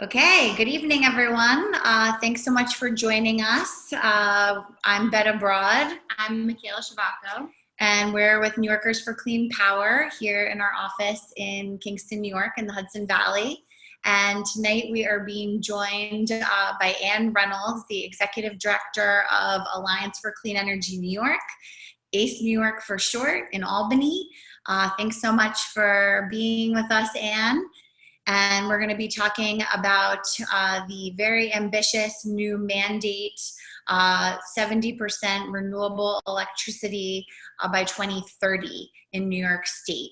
Okay, good evening, everyone. Thanks so much for joining us. I'm Betta Broad, I'm Michaela Shabako. and we're with New Yorkers for Clean Power here in our office in Kingston, New York, in the Hudson Valley. And tonight we are being joined by Anne Reynolds, the Executive Director of Alliance for Clean Energy New York, ACE New York for short, in Albany. Thanks so much for being with us, Anne. And we're going to be talking about the very ambitious new mandate, 70% renewable electricity by 2030 in New York State.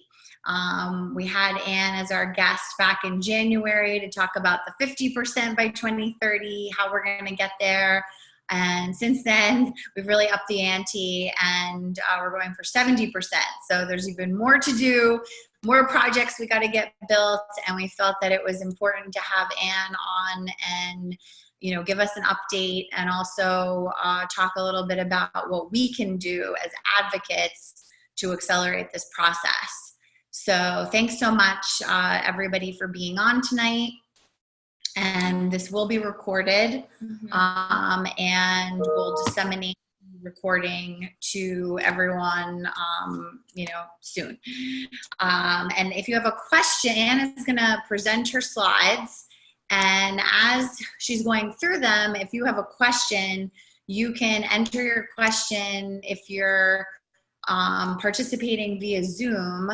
We had Anne as our guest back in January to talk about the 50% by 2030, how we're going to get there. And since then, we've really upped the ante and we're going for 70%. So there's even more to do, more projects we got to get built. And we felt that it was important to have Anne on and give us an update and also talk a little bit about what we can do as advocates to accelerate this process. So thanks so much, everybody, for being on tonight. And this will be recorded, and we'll disseminate the recording to everyone, soon. And if you have a question, Anne is going to present her slides. And as she's going through them, if you have a question, you can enter your question if you're participating via Zoom.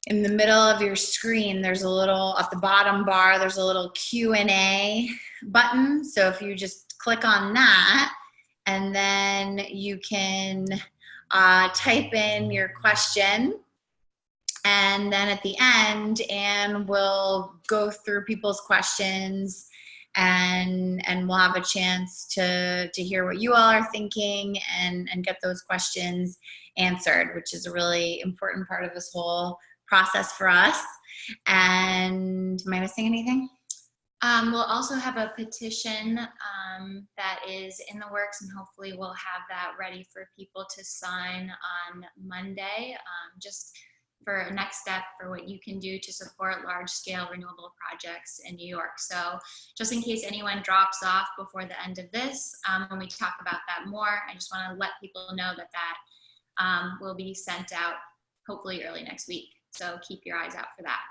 In the middle of your screen, there's a little, at the bottom bar, there's a little Q&A button. So if you just click on that, and then you can type in your question. And then at the end, Anne will go through people's questions and we'll have a chance to hear what you all are thinking and get those questions answered, which is a really important part of this whole process for us. And am I missing anything? We'll also have a petition that is in the works, and hopefully we'll have that ready for people to sign on Monday, just for a next step for what you can do to support large-scale renewable projects in New York. So just in case anyone drops off before the end of this, when we talk about that more, I just want to let people know that will be sent out hopefully early next week. So keep your eyes out for that.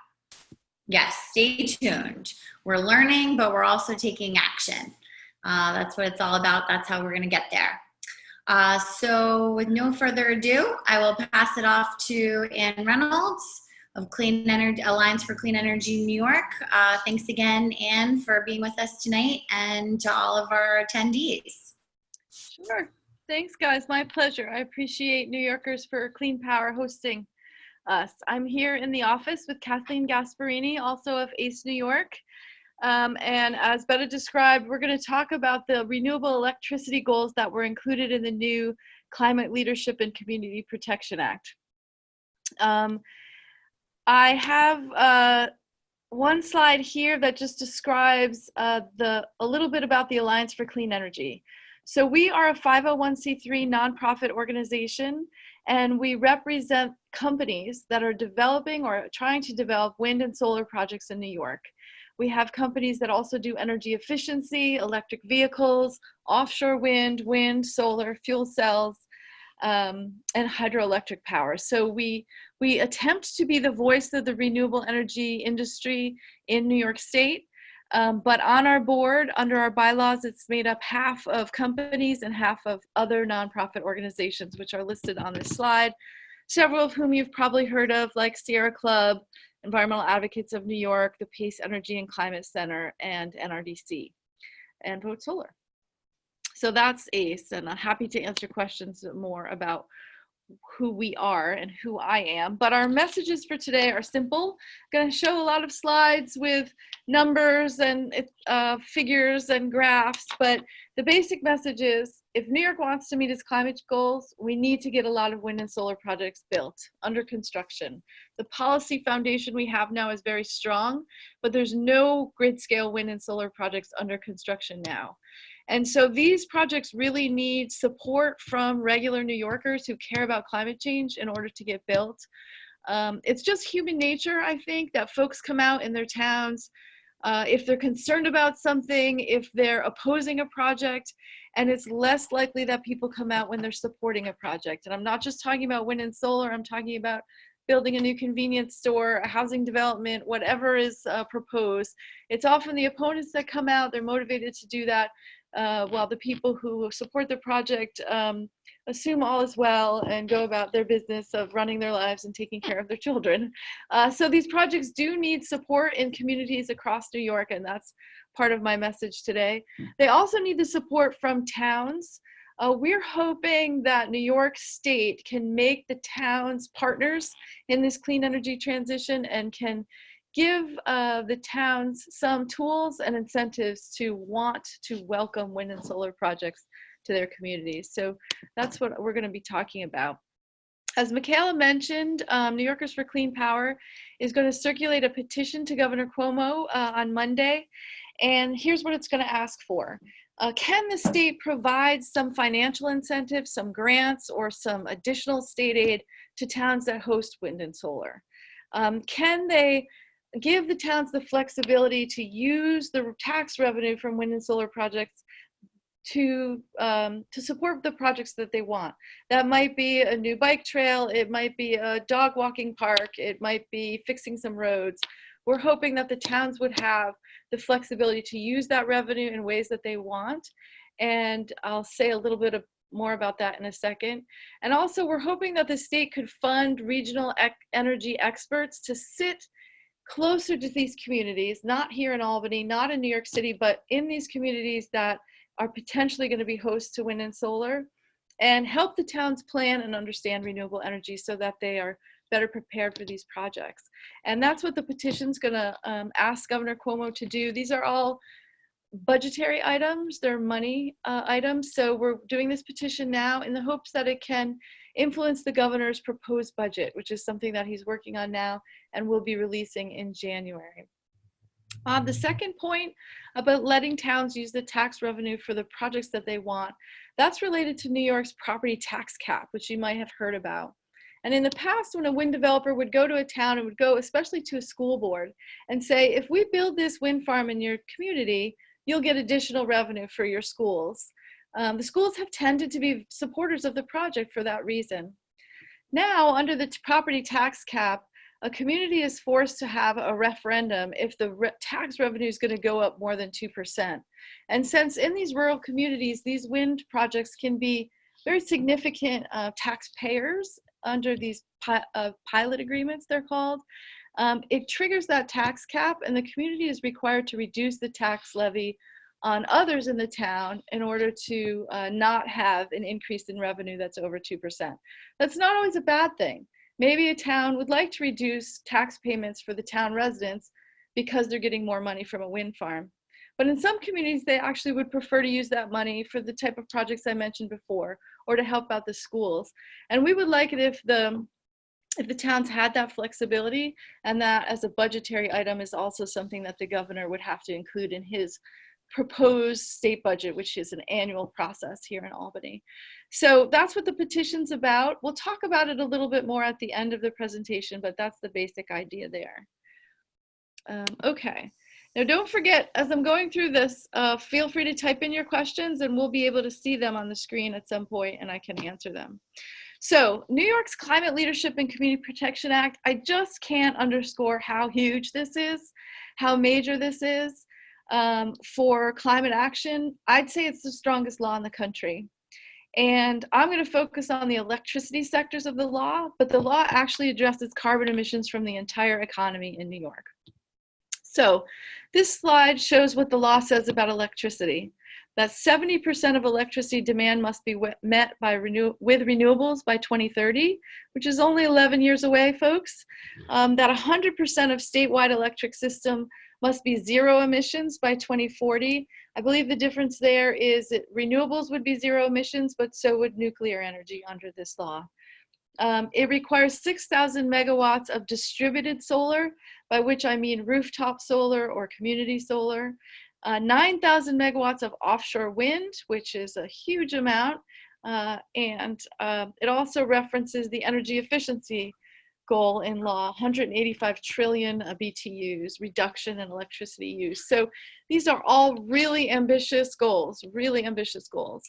Yes, stay tuned. We're learning, but we're also taking action. That's what it's all about. That's how we're going to get there. So with no further ado, I will pass it off to Anne Reynolds of Clean Energy Alliance for Clean Energy New York. Thanks again, Anne, for being with us tonight, and to all of our attendees. Sure. Thanks, guys. My pleasure. I appreciate New Yorkers for Clean Power hosting us. I'm here in the office with Kathleen Gasparini, also of ACE New York. And as Betta described, we're going to talk about the renewable electricity goals that were included in the new Climate Leadership and Community Protection Act. I have one slide here that just describes a little bit about the Alliance for Clean Energy. So we are a 501c3 nonprofit organization, and we represent companies that are developing or trying to develop wind and solar projects in New York. We have companies that also do energy efficiency, electric vehicles, offshore wind, solar, fuel cells, and hydroelectric power. So we attempt to be the voice of the renewable energy industry in New York State. But on our board, under our bylaws, it's made up half of companies and half of other nonprofit organizations, which are listed on this slide, several of whom you've probably heard of, like Sierra Club, Environmental Advocates of New York, the Pace Energy and Climate Center, and NRDC, and Vote Solar. So that's ACE, and I'm happy to answer questions more about who we are and who I am. But our messages for today are simple. I'm going to show a lot of slides with numbers and figures and graphs, but the basic message is, if New York wants to meet its climate goals, we need to get a lot of wind and solar projects built, under construction. The policy foundation we have now is very strong, but there's no grid scale wind and solar projects under construction now. And so these projects really need support from regular New Yorkers who care about climate change in order to get built. It's just human nature, I think, that folks come out in their towns if they're concerned about something, if they're opposing a project, and it's less likely that people come out when they're supporting a project. And I'm not just talking about wind and solar, I'm talking about building a new convenience store, a housing development, whatever is proposed. It's often the opponents that come out, they're motivated to do that, while the people who support the project assume all is well and go about their business of running their lives and taking care of their children. So these projects do need support in communities across New York, and that's part of my message today. They also need the support from towns. We're hoping that New York State can make the towns partners in this clean energy transition and can give the towns some tools and incentives to want to welcome wind and solar projects to their communities. So that's what we're going to be talking about. As Michaela mentioned, New Yorkers for Clean Power is going to circulate a petition to Governor Cuomo on Monday. And here's what it's going to ask for. Can the state provide some financial incentives, some grants, or some additional state aid to towns that host wind and solar? Can they give the towns the flexibility to use the tax revenue from wind and solar projects to support the projects that they want? That might be a new bike trail, it might be a dog walking park, it might be fixing some roads. We're hoping that the towns would have the flexibility to use that revenue in ways that they want. And I'll say a little bit more about that in a second. And also we're hoping that the state could fund regional energy experts to sit closer to these communities, not here in Albany, not in New York City, but in these communities that are potentially going to be host to wind and solar, and help the towns plan and understand renewable energy so that they are better prepared for these projects. And that's what the petition's going to ask Governor Cuomo to do. These are all budgetary items, they're money items. So we're doing this petition now in the hopes that it can influence the governor's proposed budget, which is something that he's working on now and will be releasing in January. The second point about letting towns use the tax revenue for the projects that they want, that's related to New York's property tax cap, which you might have heard about. And in the past, when a wind developer would go to a town, and would go especially to a school board and say, if we build this wind farm in your community, you'll get additional revenue for your schools. The schools have tended to be supporters of the project for that reason. Now, under the property tax cap, a community is forced to have a referendum if the tax revenue is going to go up more than 2%. And since in these rural communities, these wind projects can be very significant taxpayers under these pilot agreements, they're called, it triggers that tax cap, and the community is required to reduce the tax levy on others in the town in order to not have an increase in revenue that's over 2%. That's not always a bad thing. Maybe a town would like to reduce tax payments for the town residents because they're getting more money from a wind farm. But in some communities, they actually would prefer to use that money for the type of projects I mentioned before, or to help out the schools. And we would like it if the towns had that flexibility, and that as a budgetary item is also something that the governor would have to include in his proposed state budget, which is an annual process here in Albany. So that's what the petition's about. We'll talk about it a little bit more at the end of the presentation, but that's the basic idea there. Okay. Now, don't forget, as I'm going through this, feel free to type in your questions and we'll be able to see them on the screen at some point and I can answer them. So, New York's Climate Leadership and Community Protection Act, I just can't underscore how huge this is, how major this is for climate action. I'd say it's the strongest law in the country. And I'm going to focus on the electricity sectors of the law, but the law actually addresses carbon emissions from the entire economy in New York. So this slide shows what the law says about electricity. That 70% of electricity demand must be met with renewables by 2030, which is only 11 years away, folks. That 100% of statewide electric system must be zero emissions by 2040. I believe the difference there is that renewables would be zero emissions, but so would nuclear energy under this law. It requires 6,000 megawatts of distributed solar, by which I mean rooftop solar or community solar, 9,000 megawatts of offshore wind, which is a huge amount, and it also references the energy efficiency goal in law, 185 trillion BTUs reduction in electricity use. So these are all really ambitious goals, really ambitious goals.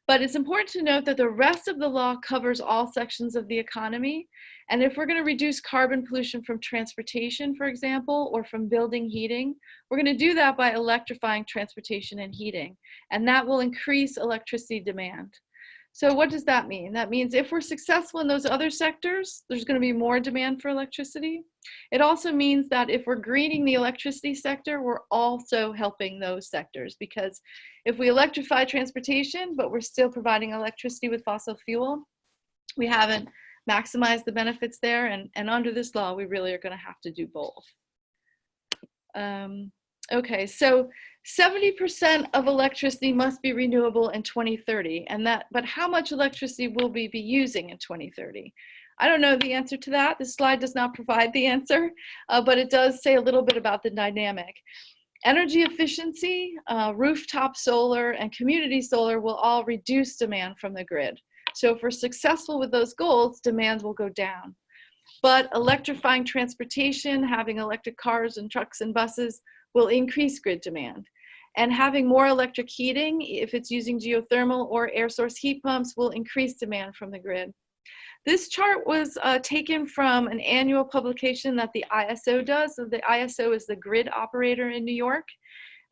But it's important to note that the rest of the law covers all sections of the economy. And if we're going to reduce carbon pollution from transportation, for example, or from building heating, we're going to do that by electrifying transportation and heating. And that will increase electricity demand. So what does that mean? That means if we're successful in those other sectors, there's going to be more demand for electricity. It also means that if we're greening the electricity sector, we're also helping those sectors, because if we electrify transportation, but we're still providing electricity with fossil fuel, we haven't maximized the benefits there. And under this law, we really are going to have to do both. Okay, so 70% of electricity must be renewable in 2030, but how much electricity will we be using in 2030? I don't know the answer to that. This slide does not provide the answer, but it does say a little bit about the dynamic. Energy efficiency, rooftop solar, and community solar will all reduce demand from the grid. So if we're successful with those goals, demand will go down. But electrifying transportation, having electric cars and trucks and buses, will increase grid demand. And having more electric heating, if it's using geothermal or air source heat pumps, will increase demand from the grid. This chart was taken from an annual publication that the ISO does. So the ISO is the grid operator in New York.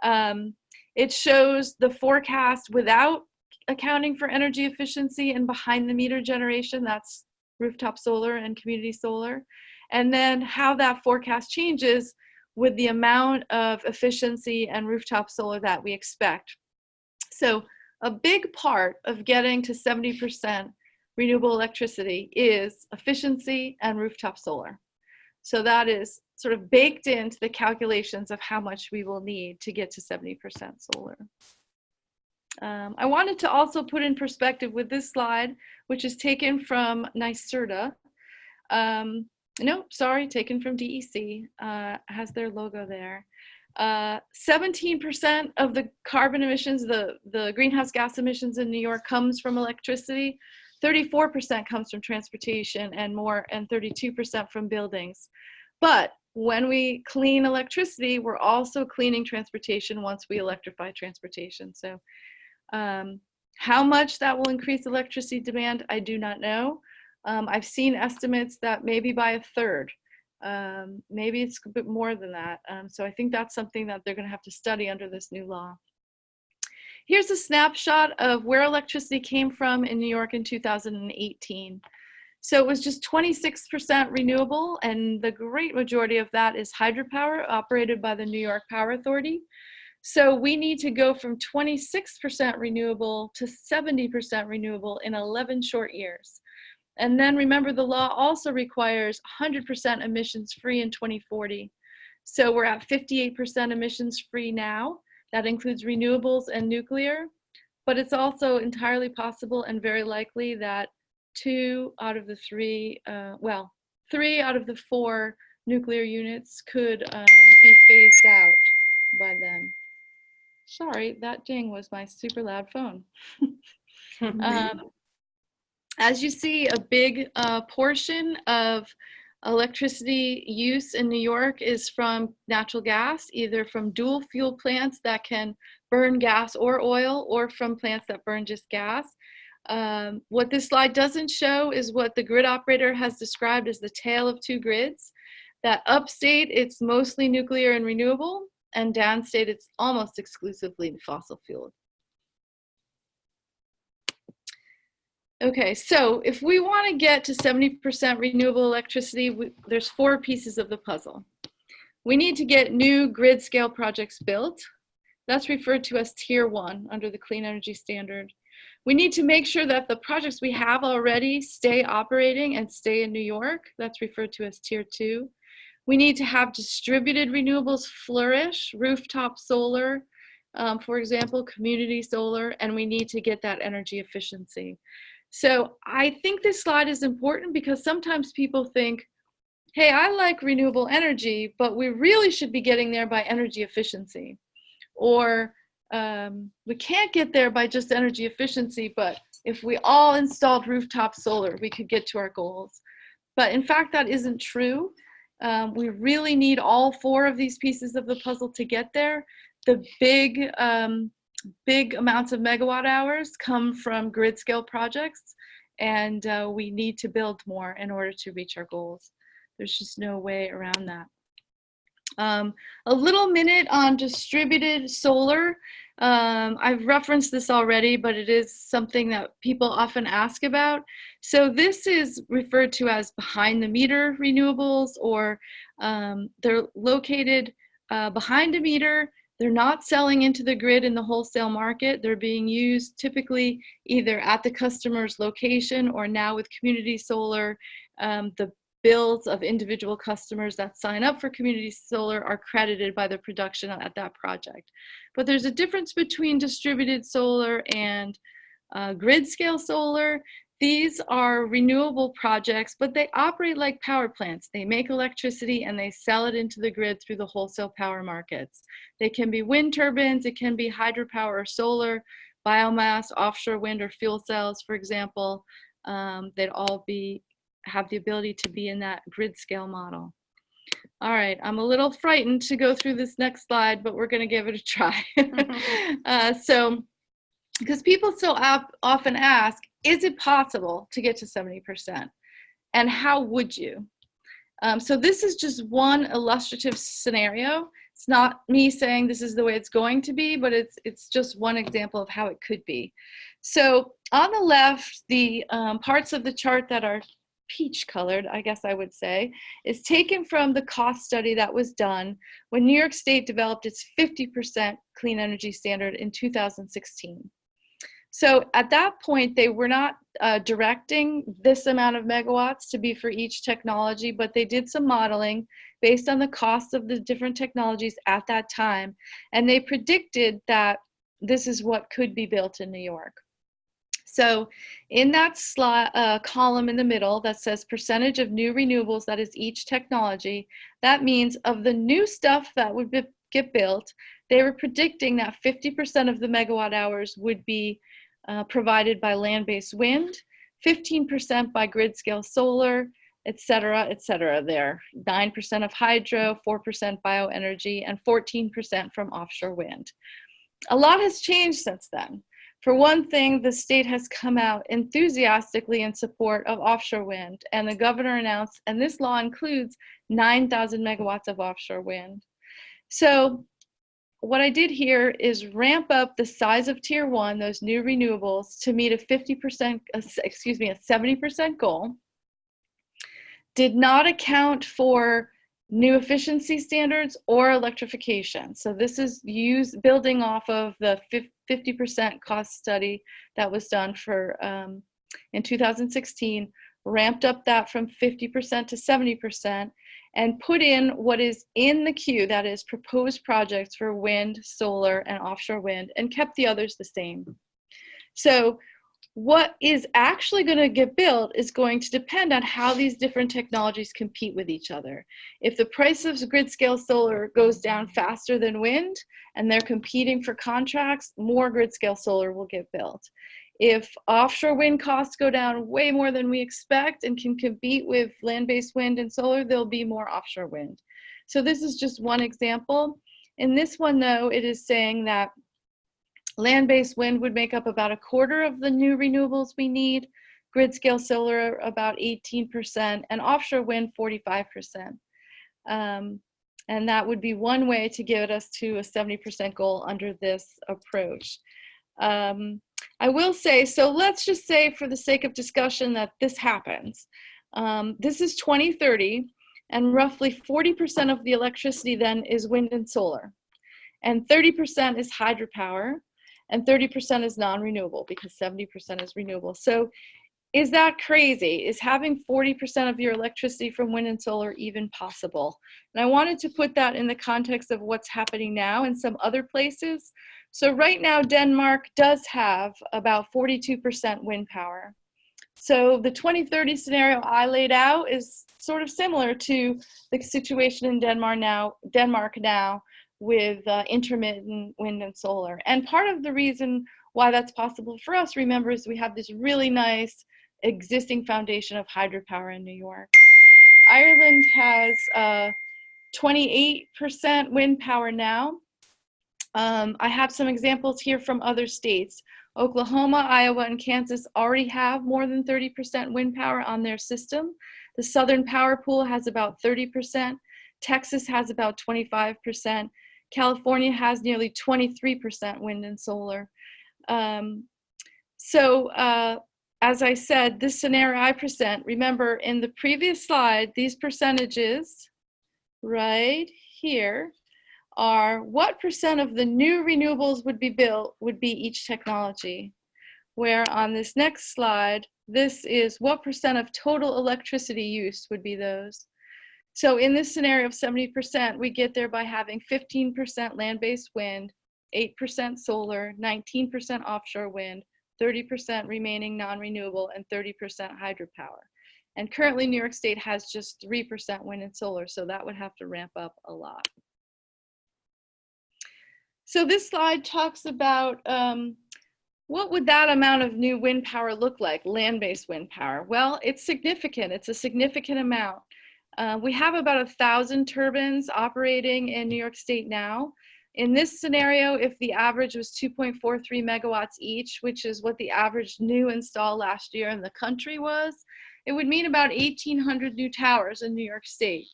It shows the forecast without accounting for energy efficiency and behind the meter generation. That's rooftop solar and community solar. And then how that forecast changes with the amount of efficiency and rooftop solar that we expect. So a big part of getting to 70% renewable electricity is efficiency and rooftop solar. So that is sort of baked into the calculations of how much we will need to get to 70% solar. I wanted to also put in perspective with this slide, which is taken from NYSERDA. No, sorry, taken from DEC, has their logo there. 17% of the carbon emissions, the greenhouse gas emissions in New York comes from electricity, 34% comes from transportation and 32% from buildings. But when we clean electricity, we're also cleaning transportation once we electrify transportation. So how much that will increase electricity demand, I do not know. I've seen estimates that maybe by a third, maybe it's a bit more than that. So I think that's something that they're going to have to study under this new law. Here's a snapshot of where electricity came from in New York in 2018. So it was just 26% renewable, and the great majority of that is hydropower operated by the New York Power Authority. So we need to go from 26% renewable to 70% renewable in 11 short years. And then remember, the law also requires 100% emissions free in 2040. So we're at 58% emissions free now. That includes renewables and nuclear, but it's also entirely possible and very likely that 3 out of the 4 nuclear units could be phased out by then. Sorry, that ding was my super loud phone. As you see, a big portion of electricity use in New York is from natural gas, either from dual fuel plants that can burn gas or oil, or from plants that burn just gas. What this slide doesn't show is what the grid operator has described as the tale of two grids. That upstate, it's mostly nuclear and renewable, and downstate, it's almost exclusively fossil fuel. Okay, so if we want to get to 70% renewable electricity, there's 4 pieces of the puzzle. We need to get new grid scale projects built. That's referred to as Tier 1 under the Clean Energy Standard. We need to make sure that the projects we have already stay operating and stay in New York. That's referred to as Tier 2. We need to have distributed renewables flourish, rooftop solar, for example, community solar, and we need to get that energy efficiency. So I think this slide is important because sometimes people think, hey, I like renewable energy, but we really should be getting there by energy efficiency. Or we can't get there by just energy efficiency, but if we all installed rooftop solar, we could get to our goals. But in fact, that isn't true. We really need all 4 of these pieces of the puzzle to get there. The big amounts of megawatt hours come from grid scale projects, and we need to build more in order to reach our goals. There's just no way around that. A little minute on distributed solar. I've referenced this already, but it is something that people often ask about. So this is referred to as behind the meter renewables, or they're located behind a meter. They're not selling into the grid in the wholesale market. They're being used typically either at the customer's location, or now with community solar, the bills of individual customers that sign up for community solar are credited by the production at that project. But there's a difference between distributed solar and grid scale solar. These are renewable projects, but they operate like power plants. They make electricity and they sell it into the grid through the wholesale power markets. They can be wind turbines, it can be hydropower or solar, biomass, offshore wind, or fuel cells, for example. They'd all have the ability to be in that grid scale model. All right, I'm a little frightened to go through this next slide, but we're going to give it a try. Because people so often ask, is it possible to get to 70%? And how would you? So this is just one illustrative scenario. It's not me saying this is the way it's going to be, but it's just one example of how it could be. So on the left, the parts of the chart that are peach colored, I guess I would say, is taken from the cost study that was done when New York State developed its 50% clean energy standard in 2016. So at that point, they were not directing this amount of megawatts to be for each technology, but they did some modeling based on the cost of the different technologies at that time. And they predicted that this is what could be built in New York. So in that column in the middle that says percentage of new renewables, that is each technology, that means of the new stuff that would get built, they were predicting that 50% of the megawatt hours would be provided by land-based wind, 15% by grid-scale solar, et cetera, et cetera. There, 9% of hydro, 4% bioenergy, and 14% from offshore wind. A lot has changed since then. For one thing, the state has come out enthusiastically in support of offshore wind, and the governor announced, and this law includes 9,000 megawatts of offshore wind. So what I did here is ramp up the size of tier 1, those new renewables, to meet a 70% goal. Did not account for new efficiency standards or electrification. So this is building off of the 50% cost study that was done for in 2016, ramped up that from 50% to 70%, and put in what is in the queue, that is proposed projects for wind, solar, and offshore wind, and kept the others the same. So what is actually going to get built is going to depend on how these different technologies compete with each other. If the price of grid scale solar goes down faster than wind and they're competing for contracts, more grid scale solar will get built. If offshore wind costs go down way more than we expect and can compete with land-based wind and solar, there'll be more offshore wind. So this is just one example. In this one, though, it is saying that land-based wind would make up about 1/4 of the new renewables we need, grid-scale solar about 18%, and offshore wind 45%. And that would be one way to get us to a 70% goal under this approach. I will say, so let's just say for the sake of discussion that this happens. This is 2030, and roughly 40% of the electricity then is wind and solar, and 30% is hydropower, and 30% is non-renewable because 70% is renewable. So is that crazy? Is having 40% of your electricity from wind and solar even possible? And I wanted to put that in the context of what's happening now in some other places. So right now, Denmark does have about 42% wind power. So the 2030 scenario I laid out is sort of similar to the situation in Denmark now with intermittent wind and solar. And part of the reason why that's possible for us, remember, is we have this really nice existing foundation of hydropower in New York. Ireland has 28% wind power now. I have some examples here from other states. Oklahoma, Iowa, and Kansas already have more than 30% wind power on their system. The Southern Power Pool has about 30%. Texas has about 25%. California has nearly 23% wind and solar. As I said, this scenario I present, remember in the previous slide, these percentages right here are what percent of the new renewables would be built would be each technology. Where on this next slide, this is what percent of total electricity use would be those. So in this scenario of 70%, we get there by having 15% land-based wind, 8% solar, 19% offshore wind, 30% remaining non-renewable, and 30% hydropower. And currently New York State has just 3% wind and solar, so that would have to ramp up a lot. So this slide talks about what would that amount of new wind power look like, land-based wind power? Well, it's significant. It's a significant amount. We have about 1,000 turbines operating in New York State now. In this scenario, if the average was 2.43 megawatts each, which is what the average new install last year in the country was, it would mean about 1,800 new towers in New York State.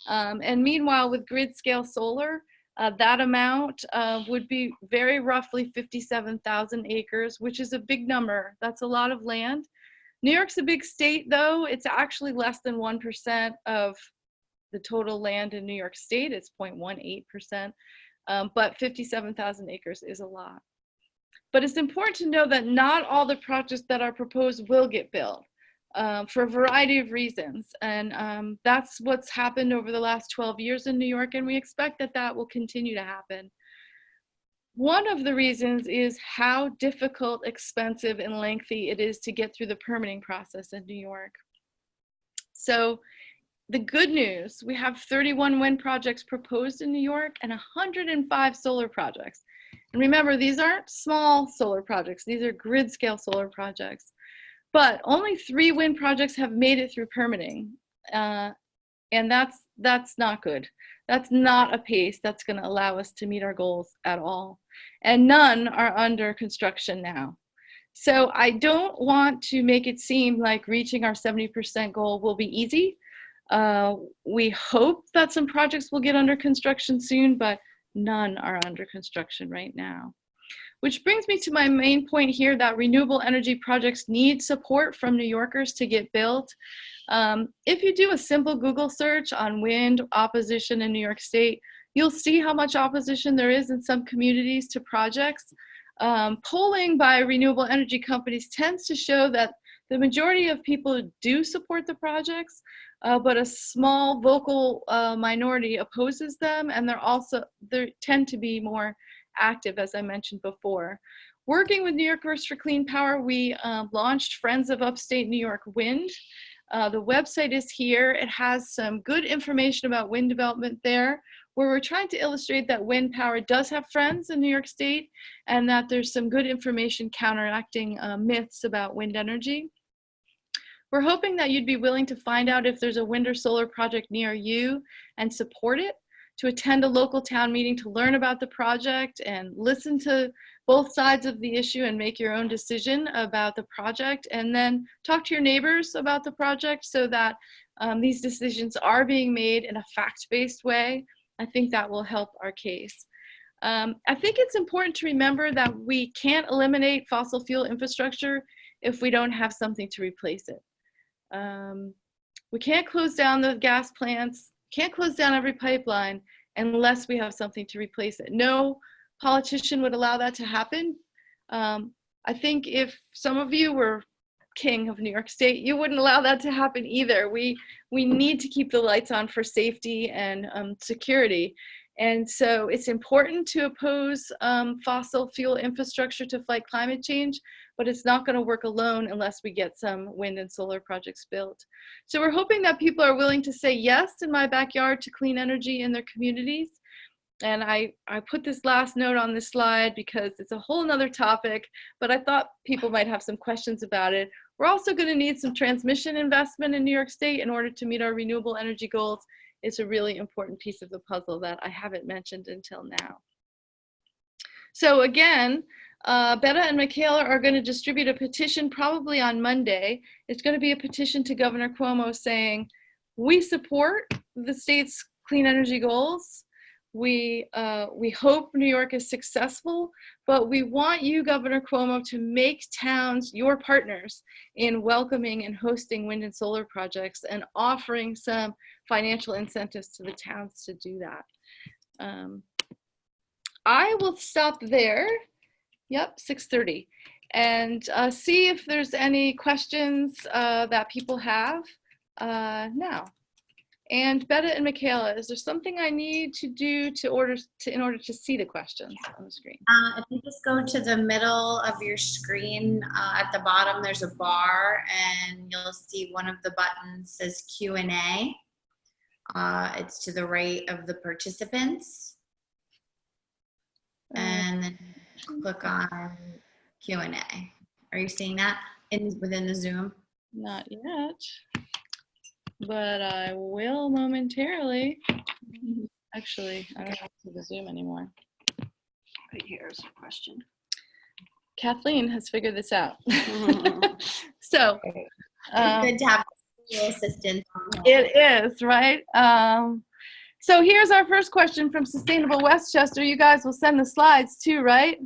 And meanwhile, with grid scale solar, that amount would be very roughly 57,000 acres, which is a big number. That's a lot of land. New York's a big state, though. It's actually less than 1% of the total land in New York State. It's 0.18%, but 57,000 acres is a lot. But it's important to know that not all the projects that are proposed will get built for a variety of reasons. And that's what's happened over the last 12 years in New York, and we expect that that will continue to happen. One of the reasons is how difficult, expensive, and lengthy it is to get through the permitting process in New York. So the good news, we have 31 wind projects proposed in New York and 105 solar projects. And remember, these aren't small solar projects. These are grid scale solar projects. But only 3 wind projects have made it through permitting. And that's not good. That's not a pace that's going to allow us to meet our goals at all. And none are under construction now. So I don't want to make it seem like reaching our 70% goal will be easy. We hope that some projects will get under construction soon, but none are under construction right now. Which brings me to my main point here, that renewable energy projects need support from New Yorkers to get built. If you do a simple Google search on wind opposition in New York State, you'll see how much opposition there is in some communities to projects. Polling by renewable energy companies tends to show that the majority of people do support the projects, but a small vocal minority opposes them, and they tend to be more active, as I mentioned before. Working with New Yorkers for Clean Power, we launched Friends of Upstate New York Wind. The website is here. It has some good information about wind development there, where we're trying to illustrate that wind power does have friends in New York State, and that there's some good information counteracting myths about wind energy. We're hoping that you'd be willing to find out if there's a wind or solar project near you and support it, to attend a local town meeting to learn about the project and listen to both sides of the issue and make your own decision about the project, and then talk to your neighbors about the project so that these decisions are being made in a fact-based way. I think that will help our case. I think it's important to remember that we can't eliminate fossil fuel infrastructure if we don't have something to replace it. We can't close down the gas plants, can't close down every pipeline unless we have something to replace it. No politician would allow that to happen. I think if some of you were king of New York State, you wouldn't allow that to happen either. We need to keep the lights on for safety and security. And so it's important to oppose fossil fuel infrastructure to fight climate change, but it's not going to work alone unless we get some wind and solar projects built. So we're hoping that people are willing to say yes in my backyard to clean energy in their communities. And I put this last note on this slide because it's a whole nother topic, but I thought people might have some questions about it. We're also going to need some transmission investment in New York State in order to meet our renewable energy goals. It's a really important piece of the puzzle that I haven't mentioned until now. So again, Betta and Michaela are going to distribute a petition probably on Monday. It's going to be a petition to Governor Cuomo saying, we support the state's clean energy goals. We hope New York is successful, but we want you, Governor Cuomo, to make towns your partners in welcoming and hosting wind and solar projects and offering some financial incentives to the towns to do that. I will stop there. Yep, 6:30, and see if there's any questions that people have now. And Betta and Michaela, is there something I need to do in order to see the questions on the screen? If you just go to the middle of your screen, at the bottom there's a bar, and you'll see one of the buttons says Q&A. It's to the right of the participants, and then click on Q&A. Are you seeing that within the Zoom? Not yet, but I will momentarily. Actually, I don't have to the Zoom anymore. Right, here's a question. Kathleen has figured this out. So Good to have visual assistance. it is, right? So here's our first question from Sustainable Westchester. You guys will send the slides too, right?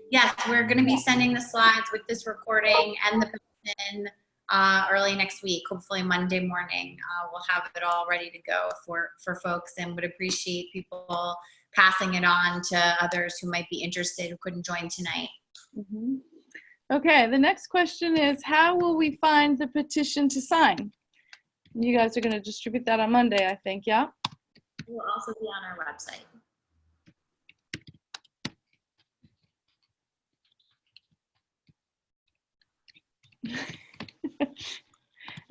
Yes, we're going to be sending the slides with this recording and the petition early next week, hopefully Monday morning. We'll have it all ready to go for folks, and would appreciate people passing it on to others who might be interested who couldn't join tonight. Mm-hmm. Okay, the next question is, how will we find the petition to sign? You guys are going to distribute that on Monday, I think, yeah? It will also be on our website.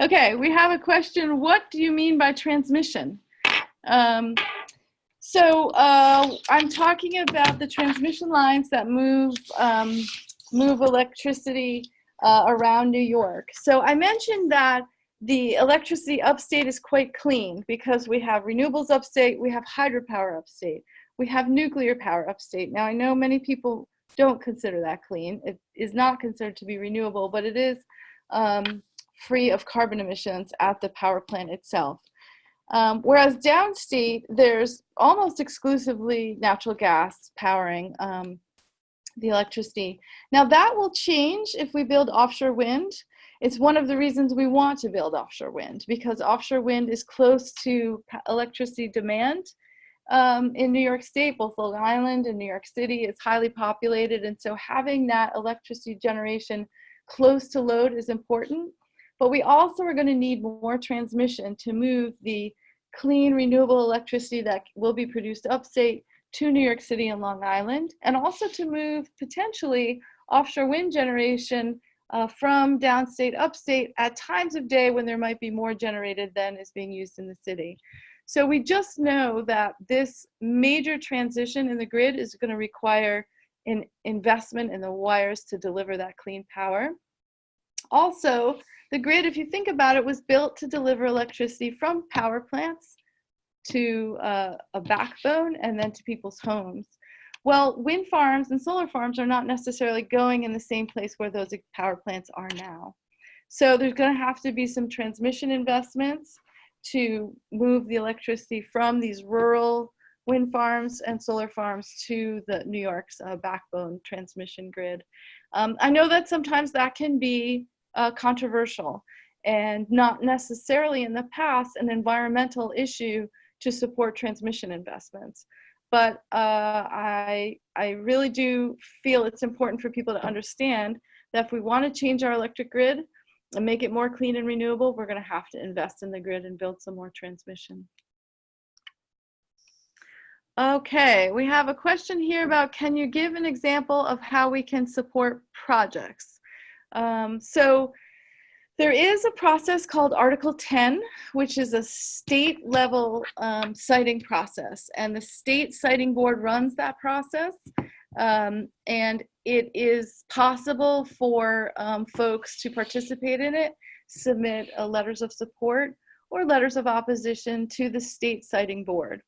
Okay, we have a question. What do you mean by transmission? So I'm talking about the transmission lines that move electricity around New York. So I mentioned that the electricity upstate is quite clean because we have renewables upstate, we have hydropower upstate, we have nuclear power upstate. Now I know many people don't consider that clean. It is not considered to be renewable, but it is free of carbon emissions at the power plant itself. Whereas downstate, there's almost exclusively natural gas powering the electricity. Now that will change if we build offshore wind. It's one of the reasons we want to build offshore wind, because offshore wind is close to electricity demand in New York State. Both Long Island and New York City is highly populated, and so having that electricity generation close to load is important. But we also are going to need more transmission to move the clean, renewable electricity that will be produced upstate to New York City and Long Island, and also to move potentially offshore wind generation from downstate, upstate at times of day when there might be more generated than is being used in the city. So we just know that this major transition in the grid is going to require an investment in the wires to deliver that clean power. Also, the grid, if you think about it, was built to deliver electricity from power plants to a backbone and then to people's homes. Well, wind farms and solar farms are not necessarily going in the same place where those power plants are now. So there's going to have to be some transmission investments to move the electricity from these rural wind farms and solar farms to the New York's backbone transmission grid. I know that sometimes that can be controversial and not necessarily in the past an environmental issue to support transmission investments. But I really do feel it's important for people to understand that if we want to change our electric grid and make it more clean and renewable, we're going to have to invest in the grid and build some more transmission. Okay, we have a question here about, can you give an example of how we can support projects? So there is a process called Article 10, which is a state level siting process, and the state siting board runs that process. And it is possible for folks to participate in it, submit letters of support or letters of opposition to the state siting board.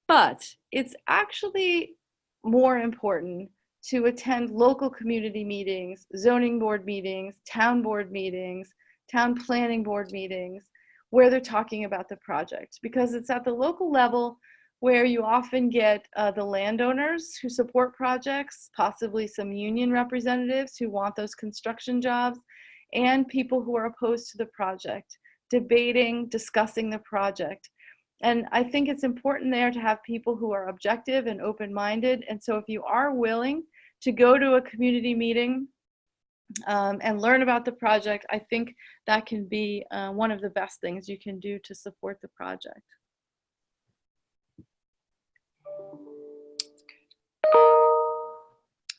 But it's actually more important to attend local community meetings, zoning board meetings, town board meetings, town planning board meetings, where they're talking about the project, because it's at the local level where you often get the landowners who support projects, possibly some union representatives who want those construction jobs, and people who are opposed to the project, debating, discussing the project. And I think it's important there to have people who are objective and open-minded. And so if you are willing to go to a community meeting and learn about the project, I think that can be one of the best things you can do to support the project.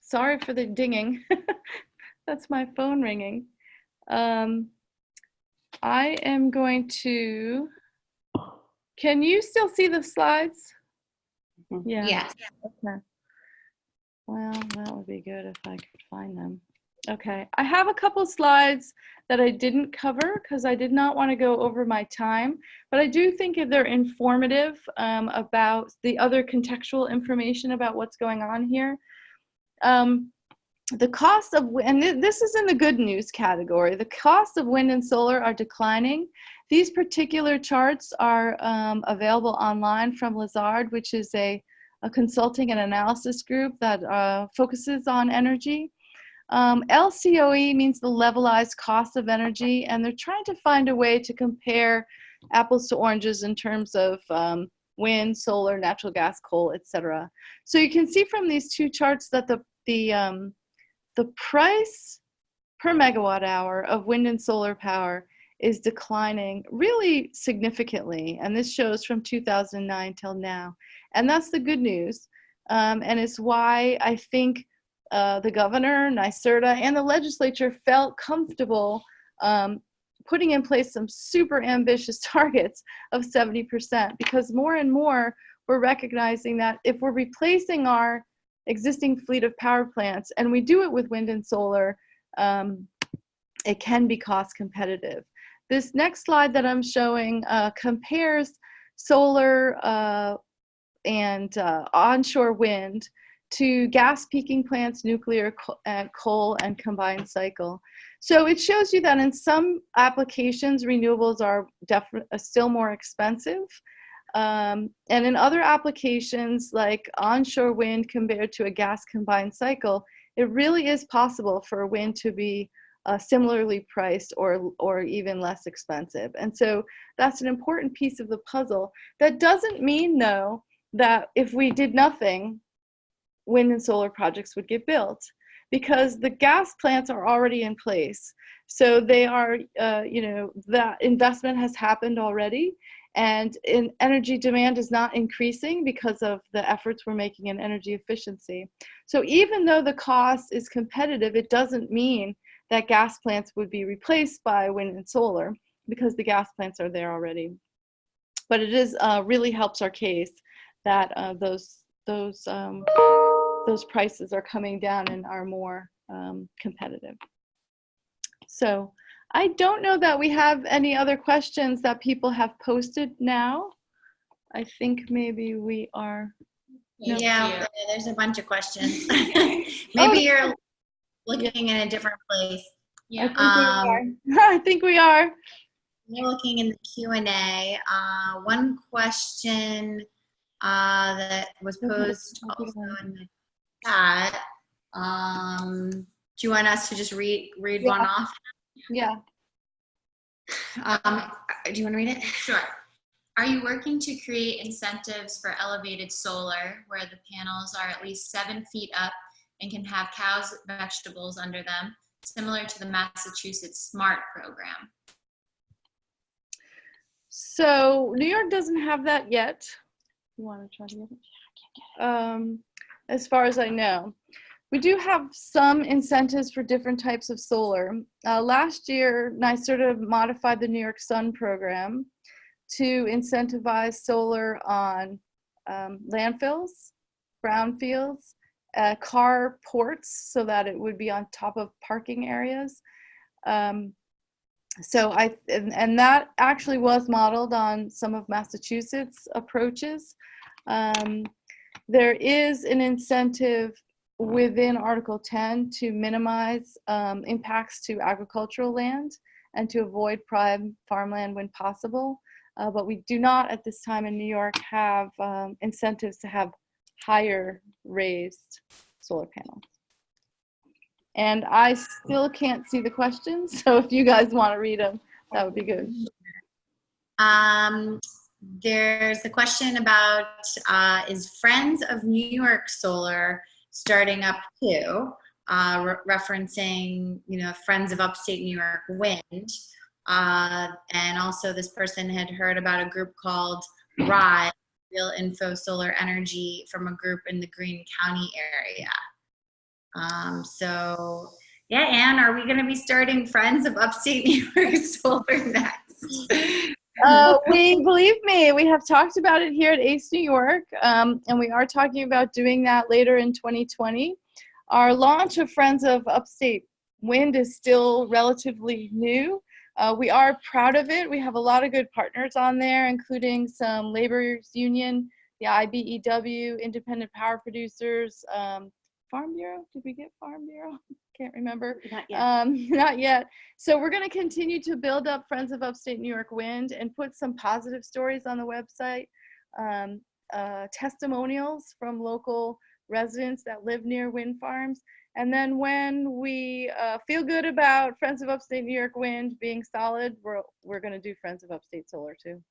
Sorry for the dinging. That's my phone ringing. I am going to, can you still see the slides? Yeah. Yes. Okay. Well, that would be good if I could find them. Okay, I have a couple slides that I didn't cover because I did not want to go over my time, but I do think they're informative about the other contextual information about what's going on here. The cost of, and this is in the good news category, the cost of wind and solar are declining. These particular charts are available online from Lazard, which is a consulting and analysis group that focuses on energy. LCOE means the levelized cost of energy, and they're trying to find a way to compare apples to oranges in terms of wind, solar, natural gas, coal, etc. So you can see from these two charts that the price per megawatt hour of wind and solar power is declining really significantly, and this shows from 2009 till now. And that's the good news, and it's why I think the governor, NYSERDA, and the legislature felt comfortable putting in place some super ambitious targets of 70%, because more and more we're recognizing that if we're replacing our existing fleet of power plants, and we do it with wind and solar, it can be cost competitive. This next slide that I'm showing compares solar and onshore wind to gas peaking plants, nuclear, coal, and combined cycle. So it shows you that in some applications, renewables are still more expensive. And in other applications, like onshore wind compared to a gas combined cycle, it really is possible for wind to be similarly priced or even less expensive. And so that's an important piece of the puzzle. That doesn't mean, though, that if we did nothing, wind and solar projects would get built, because the gas plants are already in place. So they are, that investment has happened already, and energy demand is not increasing because of the efforts we're making in energy efficiency. So even though the cost is competitive, it doesn't mean that gas plants would be replaced by wind and solar, because the gas plants are there already. But it is really helps our case that those prices are coming down and are more competitive. So I don't know that we have any other questions that people have posted now. I think maybe we are. No. Yeah, there's a bunch of questions. Maybe you're looking in a different place. Yeah. I think we are. You're looking in the Q&A. One question that was posed also in the chat. Do you want us to just read one off? Yeah. Do you want to read it? Sure. Are you working to create incentives for elevated solar where the panels are at least 7 feet up and can have cows' vegetables under them, similar to the Massachusetts SMART program? So New York doesn't have that yet. You want to try to get it? Yeah, I can't get it. As far as I know. We do have some incentives for different types of solar. Last year, NYSERDA modified the New York Sun program to incentivize solar on landfills, brownfields, car ports so that it would be on top of parking areas. So and that actually was modeled on some of Massachusetts' approaches. There is an incentive within Article 10 to minimize impacts to agricultural land and to avoid prime farmland when possible. But we do not at this time in New York have incentives to have higher raised solar panels. And I still can't see the questions, so if you guys want to read them, that would be good. There's a question about is Friends of New York Solar starting up too, referencing, you know, Friends of Upstate New York Wind. And also this person had heard about a group called RISE, Real Info Solar Energy, from a group in the Greene County area. So yeah, Anne, are we going to be starting Friends of Upstate New York Solar next? Believe me, we have talked about it here at ACE New York, and we are talking about doing that later in 2020. Our launch of Friends of Upstate Wind is still relatively new. We are proud of it. We have a lot of good partners on there, including some laborers union, the IBEW, independent power producers, Farm Bureau. Did we get Farm Bureau? Can't remember. Not yet. Not yet. So we're going to continue to build up Friends of Upstate New York Wind and put some positive stories on the website, testimonials from local residents that live near wind farms. And then when we feel good about Friends of Upstate New York Wind being solid, we're going to do Friends of Upstate Solar too.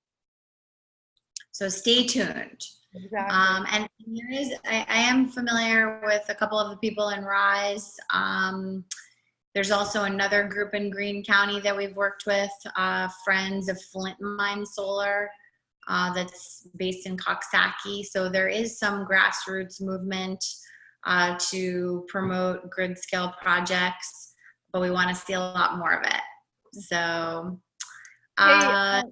So stay tuned. Exactly. And there is, I am familiar with a couple of the people in RISE. There's also another group in Greene County that we've worked with, Friends of Flint Mine Solar, that's based in Coxsackie. So there is some grassroots movement to promote grid scale projects, but we want to see a lot more of it. So, hey,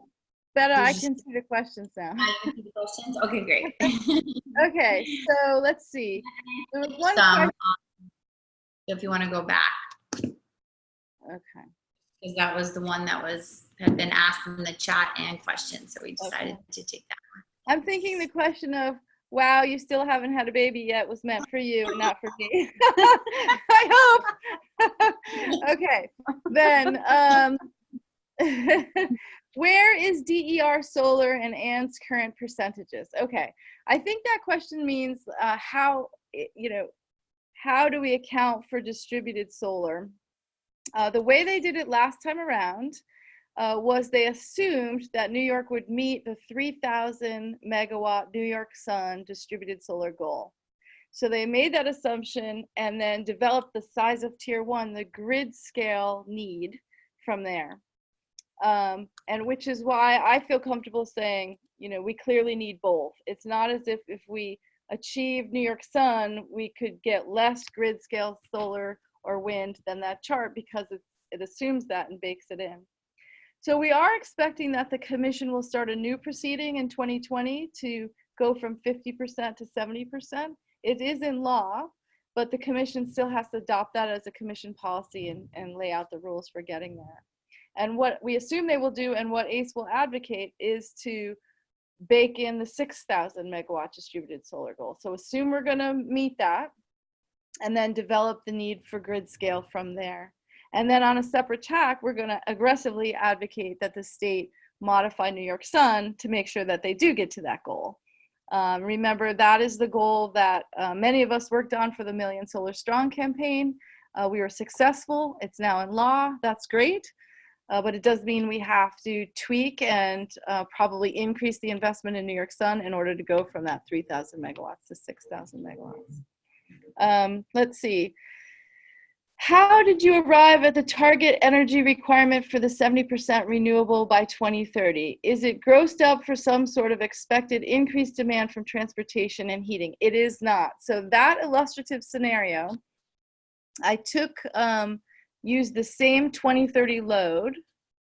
Betta, I can see the questions now. I can see the questions. Okay, great. Okay, so let's see. There was one question. If you want to go back. Okay. Because that was the one that had been asked in the chat and questions, so we decided to take that one. I'm thinking the question of, wow, you still haven't had a baby yet was meant for you and not for me. I hope. Okay, then where is DER Solar and Anne's current percentages? Okay, I think that question means how do we account for distributed solar? The way they did it last time around was they assumed that New York would meet the 3,000 megawatt New York Sun distributed solar goal. So they made that assumption and then developed the size of tier 1, the grid scale need from there. And which is why I feel comfortable saying, we clearly need both. It's not as if we achieve New York Sun, we could get less grid scale solar or wind than that chart, because it assumes that and bakes it in. So we are expecting that the commission will start a new proceeding in 2020 to go from 50% to 70%. It is in law, but the commission still has to adopt that as a commission policy and lay out the rules for getting there. And what we assume they will do, and what ACE will advocate, is to bake in the 6,000 megawatt distributed solar goal. So assume we're going to meet that, and then develop the need for grid scale from there. And then on a separate tack, we're going to aggressively advocate that the state modify New York Sun to make sure that they do get to that goal. Remember, that is the goal that many of us worked on for the Million Solar Strong campaign. We were successful. It's now in law. That's great. But it does mean we have to tweak and probably increase the investment in New York Sun in order to go from that 3,000 megawatts to 6,000 megawatts. Let's see. How did you arrive at the target energy requirement for the 70% renewable by 2030? Is it grossed up for some sort of expected increased demand from transportation and heating? It is not. So that illustrative scenario, I took, used the same 2030 load,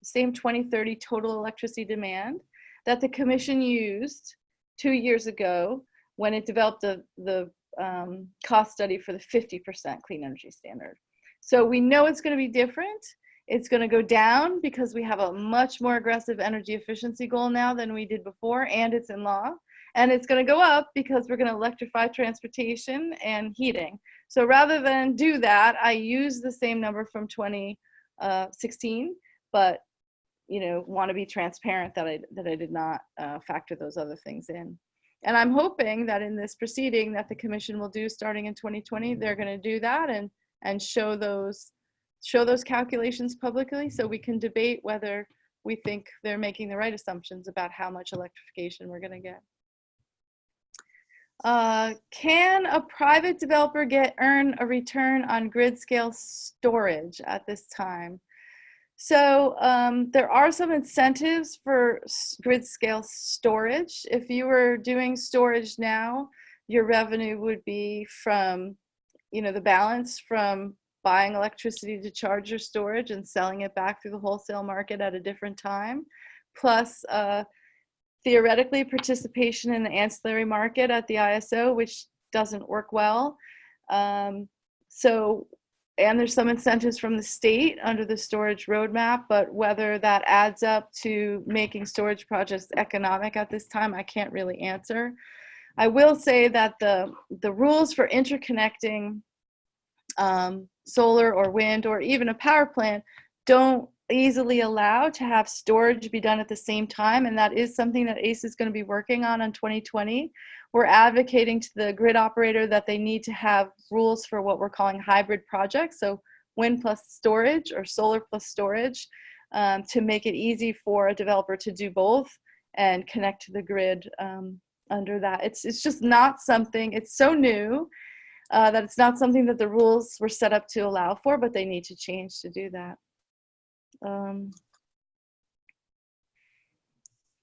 same 2030 total electricity demand that the commission used 2 years ago when it developed the cost study for the 50% clean energy standard. So we know it's going to be different. It's going to go down because we have a much more aggressive energy efficiency goal now than we did before, and it's in law. And it's going to go up because we're going to electrify transportation and heating. So rather than do that, I use the same number from 2016, but want to be transparent that I did not factor those other things in. And I'm hoping that in this proceeding that the commission will do starting in 2020, they're going to do that and show those calculations publicly so we can debate whether we think they're making the right assumptions about how much electrification we're going to get. Can a private developer earn a return on grid scale storage at this time? So there are some incentives for grid scale storage. If you were doing storage now, your revenue would be from, the balance from buying electricity to charge your storage and selling it back through the wholesale market at a different time, plus theoretically participation in the ancillary market at the ISO, which doesn't work well. And there's some incentives from the state under the storage roadmap, but whether that adds up to making storage projects economic at this time, I can't really answer. I will say that the rules for interconnecting solar or wind or even a power plant don't easily allow to have storage be done at the same time, and that is something that ACE is going to be working on in 2020. We're advocating to the grid operator that they need to have rules for what we're calling hybrid projects, so wind plus storage or solar plus storage, to make it easy for a developer to do both and connect to the grid under that. It's just not something, it's so new that it's not something that the rules were set up to allow for, but they need to change to do that.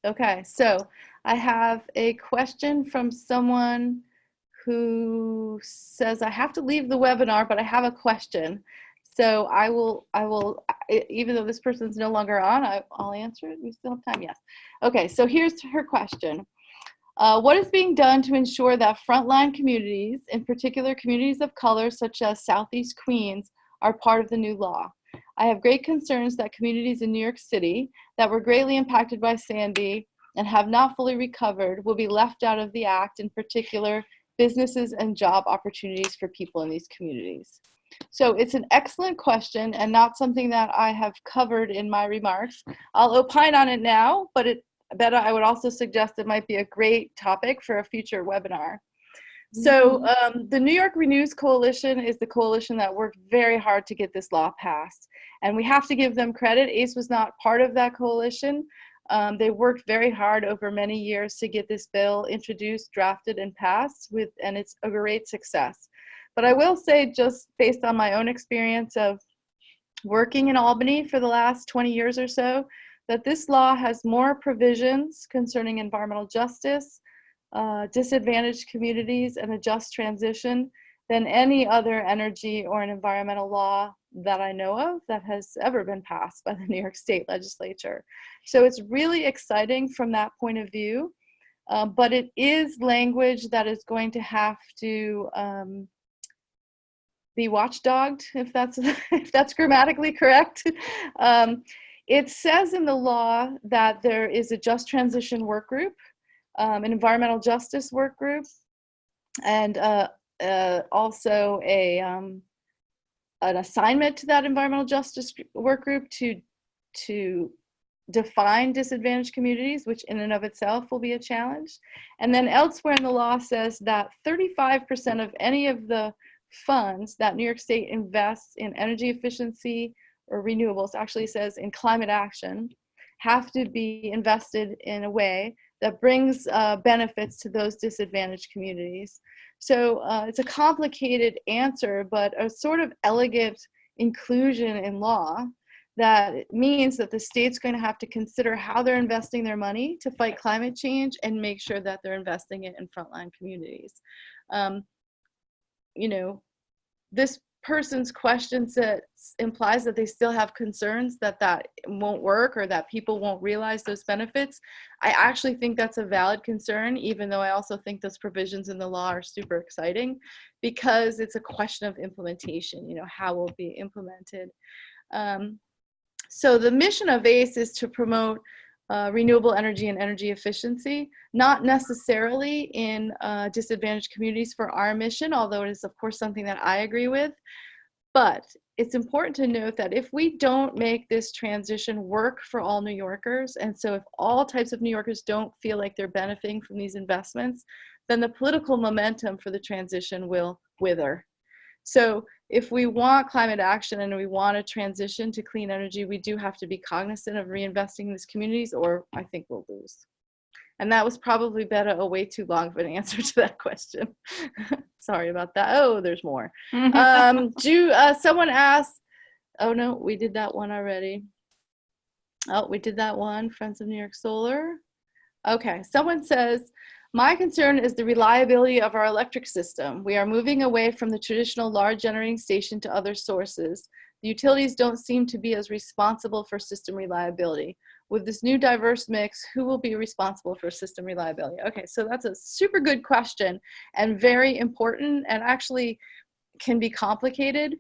Okay, so I have a question from someone who says, I have to leave the webinar, but I have a question. So I will, even though this person's no longer on, I'll answer it. We still have time, yes. Okay, so here's her question. What is being done to ensure that frontline communities, in particular communities of color such as Southeast Queens, are part of the new law? I have great concerns that communities in New York City that were greatly impacted by Sandy and have not fully recovered will be left out of the act, in particular businesses and job opportunities for people in these communities. So it's an excellent question and not something that I have covered in my remarks. I'll opine on it now, but I would also suggest it might be a great topic for a future webinar. So the New York Renews Coalition is the coalition that worked very hard to get this law passed. And we have to give them credit. ACE was not part of that coalition. They worked very hard over many years to get this bill introduced, drafted, and passed, and it's a great success. But I will say, just based on my own experience of working in Albany for the last 20 years or so, that this law has more provisions concerning environmental justice, disadvantaged communities, and a just transition than any other energy or an environmental law that I know of that has ever been passed by the New York State Legislature. So it's really exciting from that point of view, but it is language that is going to have to be watchdogged, if that's grammatically correct. It says in the law that there is a just transition work group, an environmental justice work group, and also an assignment to that environmental justice work group to define disadvantaged communities, which in and of itself will be a challenge. And then elsewhere in the law says that 35% of any of the funds that New York State invests in energy efficiency or renewables, actually says in climate action, have to be invested in a way that brings benefits to those disadvantaged communities. So it's a complicated answer, but a sort of elegant inclusion in law that means that the state's going to have to consider how they're investing their money to fight climate change and make sure that they're investing it in frontline communities. You know, this person's question implies that they still have concerns that that won't work or that people won't realize those benefits. I actually think that's a valid concern, even though I also think those provisions in the law are super exciting, because it's a question of implementation, you know, how will it be implemented. So the mission of ACE is to promote renewable energy and energy efficiency, not necessarily in disadvantaged communities for our mission, although it is of course something that I agree with. But it's important to note that if we don't make this transition work for all New Yorkers, and so if all types of New Yorkers don't feel like they're benefiting from these investments, then the political momentum for the transition will wither. So if we want climate action and we want to transition to clean energy, we do have to be cognizant of reinvesting in these communities, or I think we'll lose. And that was probably better a way too long of an answer to that question. Sorry about that. Oh, there's more. Someone asked, oh no, we did that one already. Oh, we did that one, Friends of New York Solar. Okay, someone says, my concern is the reliability of our electric system. We are moving away from the traditional large generating station to other sources. The utilities don't seem to be as responsible for system reliability. With this new diverse mix, who will be responsible for system reliability? Okay, so that's a super good question and very important, and actually can be complicated.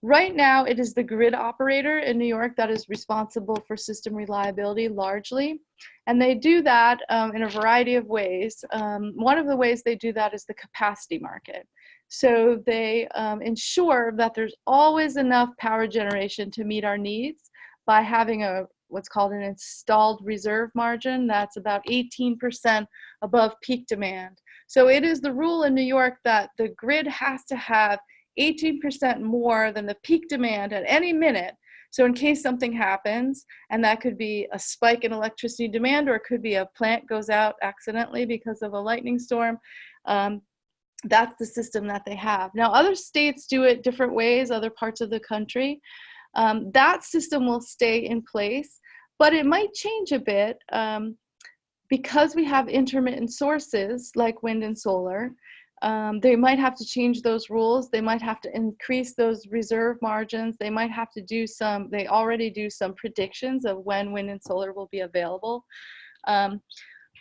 Right now, it is the grid operator in New York that is responsible for system reliability largely. And they do that in a variety of ways. One of the ways they do that is the capacity market. So they ensure that there's always enough power generation to meet our needs by having what's called an installed reserve margin that's about 18% above peak demand. So it is the rule in New York that the grid has to have 18% more than the peak demand at any minute. So in case something happens, and that could be a spike in electricity demand, or it could be a plant goes out accidentally because of a lightning storm, that's the system that they have. Now, other states do it different ways, other parts of the country. That system will stay in place, but it might change a bit because we have intermittent sources like wind and solar. They might have to change those rules. They might have to increase those reserve margins. They might have to they already do some predictions of when wind and solar will be available.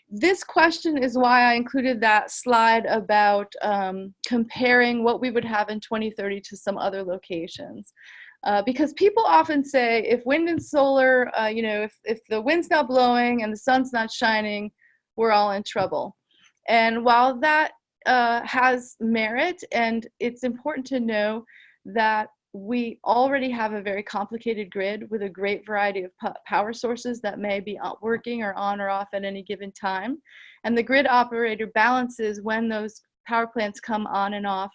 This question is why I included that slide about comparing what we would have in 2030 to some other locations. Because people often say, if wind and solar, if the wind's not blowing and the sun's not shining, we're all in trouble. And while that has merit, and it's important to know that we already have a very complicated grid with a great variety of power sources that may be working or on or off at any given time. And the grid operator balances when those power plants come on and off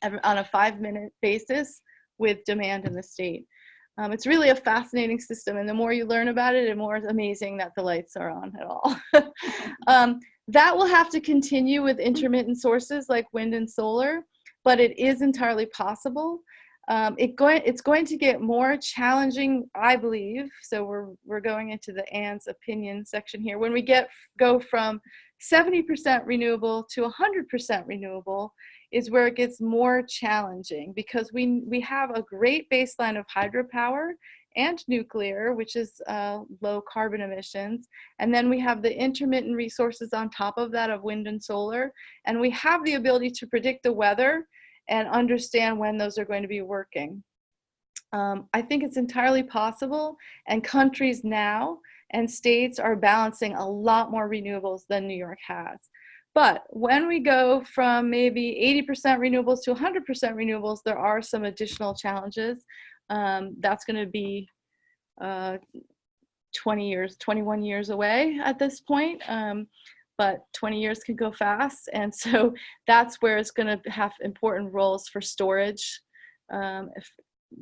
on a 5-minute basis with demand in the state. It's really a fascinating system, and the more you learn about it, the more it's amazing that the lights are on at all. That will have to continue with intermittent sources like wind and solar, but it is entirely possible. It's going to get more challenging, I believe. So we're going into the Anne's opinion section here. When we go from 70% renewable to 100% renewable is where it gets more challenging, because we have a great baseline of hydropower and nuclear, which is low carbon emissions. And then we have the intermittent resources on top of that of wind and solar. And we have the ability to predict the weather and understand when those are going to be working. I think it's entirely possible, and countries now and states are balancing a lot more renewables than New York has. But when we go from maybe 80% renewables to 100% renewables, there are some additional challenges. That's going to be 21 years away at this point. But 20 years can go fast. And so that's where it's going to have important roles for storage,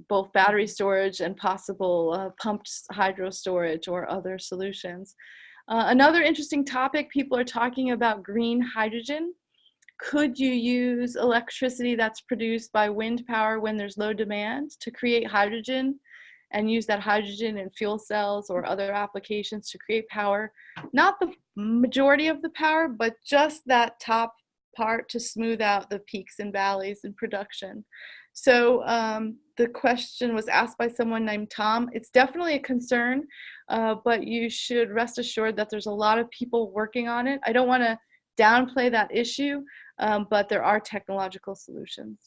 both battery storage and possible pumped hydro storage or other solutions. Another interesting topic, people are talking about green hydrogen. Could you use electricity that's produced by wind power when there's low demand to create hydrogen and use that hydrogen in fuel cells or other applications to create power? Not the majority of the power, but just that top part to smooth out the peaks and valleys in production. So the question was asked by someone named Tom. It's definitely a concern, but you should rest assured that there's a lot of people working on it. I don't want to downplay that issue, but there are technological solutions.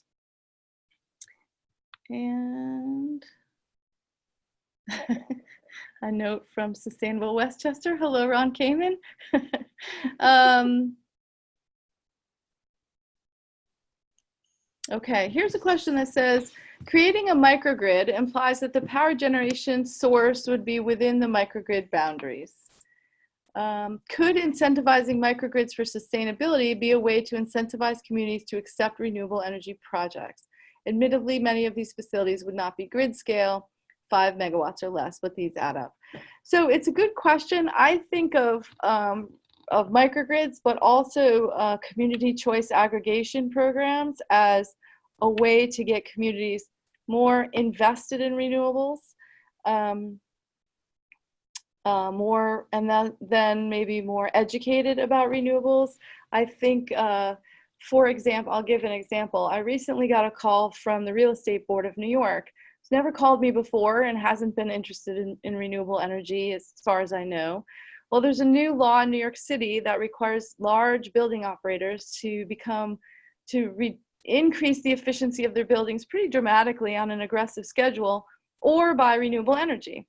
And a note from Sustainable Westchester. Hello, Ron Kamen. Okay, here's a question that says, creating a microgrid implies that the power generation source would be within the microgrid boundaries. Could incentivizing microgrids for sustainability be a way to incentivize communities to accept renewable energy projects? Admittedly, many of these facilities would not be grid scale, 5 megawatts or less, but these add up. So it's a good question. I think of microgrids, but also community choice aggregation programs as a way to get communities more invested in renewables, more, and then maybe more educated about renewables. I think, for example, I'll give an example. I recently got a call from the Real Estate Board of New York. It's never called me before and hasn't been interested in renewable energy as far as I know. Well, there's a new law in New York City that requires large building operators to increase the efficiency of their buildings pretty dramatically on an aggressive schedule or by renewable energy.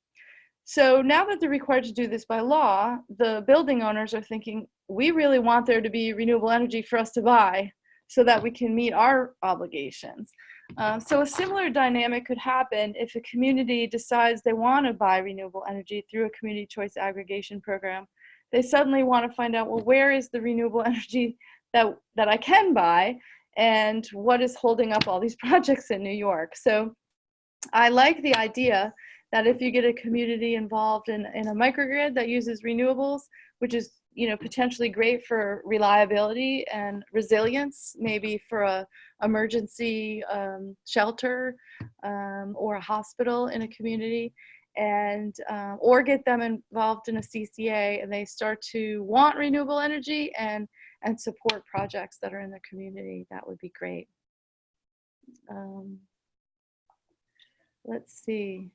So now that they're required to do this by law, the building owners are thinking, we really want there to be renewable energy for us to buy so that we can meet our obligations. So a similar dynamic could happen if a community decides they want to buy renewable energy through a community choice aggregation program. They suddenly want to find out, well, where is the renewable energy that I can buy, and what is holding up all these projects in New York? So I like the idea that if you get a community involved in a microgrid that uses renewables, which is potentially great for reliability and resilience, maybe for a emergency shelter or a hospital in a community, and or get them involved in a CCA and they start to want renewable energy and support projects that are in the community. That would be great. Let's see.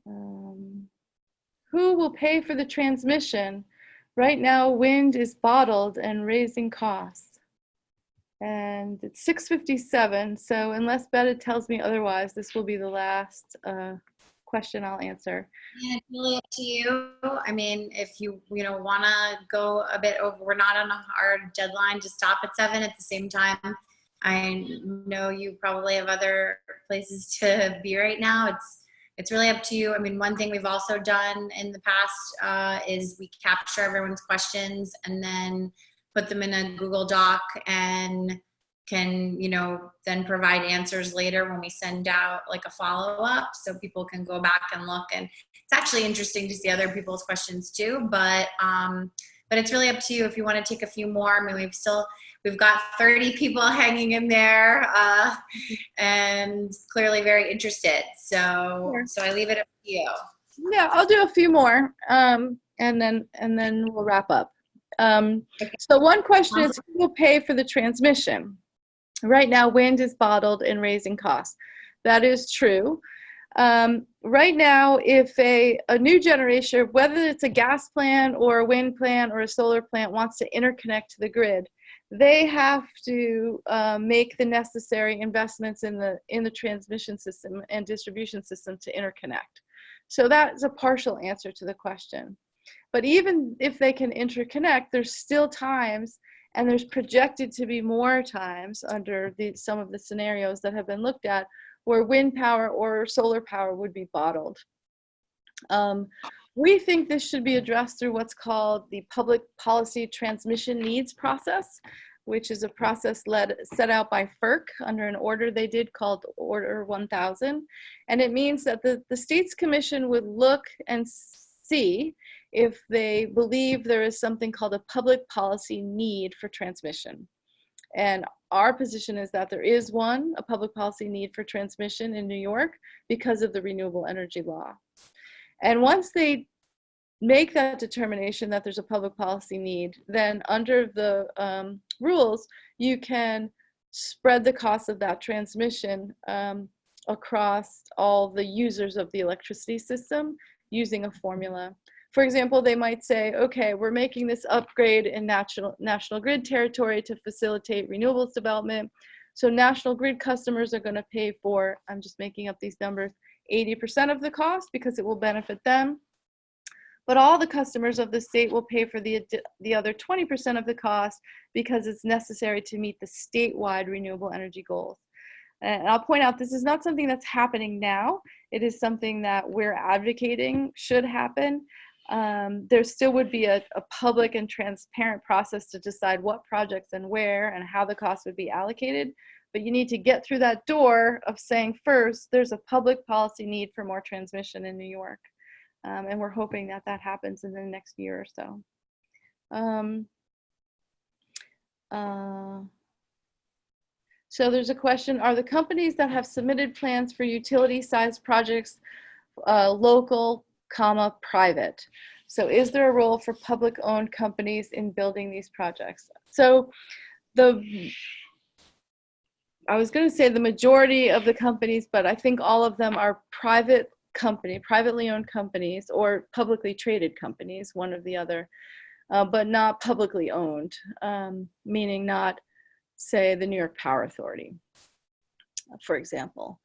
Who will pay for the transmission? Right now, wind is bottled and raising costs. And it's 6:57, so unless Betta tells me otherwise, this will be the last question I'll answer. Yeah, it's really up to you. I mean, if you want to go a bit over, we're not on a hard deadline to stop at 7. At the same time, I know you probably have other places to be right now. It's really up to you. I mean, one thing we've also done in the past is we capture everyone's questions and then put them in a Google Doc and can, then provide answers later when we send out like a follow-up so people can go back and look. And it's actually interesting to see other people's questions too, but it's really up to you if you want to take a few more. I mean, we've got 30 people hanging in there and clearly very interested. So I leave it up to you. Yeah, I'll do a few more and then we'll wrap up. Okay. So one question is, who will pay for the transmission? Right now, wind is bottled and raising costs. That is true. Right now, if a new generation, whether it's a gas plant or a wind plant or a solar plant, wants to interconnect to the grid, they have to make the necessary investments in the transmission system and distribution system to interconnect. So that's a partial answer to the question. But even if they can interconnect, there's still times, and there's projected to be more times under some of the scenarios that have been looked at, where wind power or solar power would be bottled. We think this should be addressed through what's called the Public Policy Transmission Needs Process, which is a process set out by FERC under an order they did called Order 1000. And it means that the States Commission would look and see if they believe there is something called a public policy need for transmission. And our position is that there is a public policy need for transmission in New York because of the renewable energy law. And once they make that determination that there's a public policy need, then under the rules, you can spread the cost of that transmission across all the users of the electricity system using a formula. For example, they might say, okay, we're making this upgrade in national grid territory to facilitate renewables development. So national grid customers are going to pay for, I'm just making up these numbers, 80% of the cost because it will benefit them. But all the customers of the state will pay for the other 20% of the cost because it's necessary to meet the statewide renewable energy goals. And I'll point out, this is not something that's happening now. It is something that we're advocating should happen. There still would be a public and transparent process to decide what projects and where and how the cost would be allocated. But you need to get through that door of saying, first, there's a public policy need for more transmission in New York. And we're hoping that that happens in the next year or so. So there's a question, are the companies that have submitted plans for utility-sized projects local, private? So is there a role for public-owned companies in building these projects? So I was going to say the majority of the companies, but I think all of them are privately owned companies or publicly traded companies, one or the other, but not publicly owned, meaning not, say, the New York Power Authority, for example.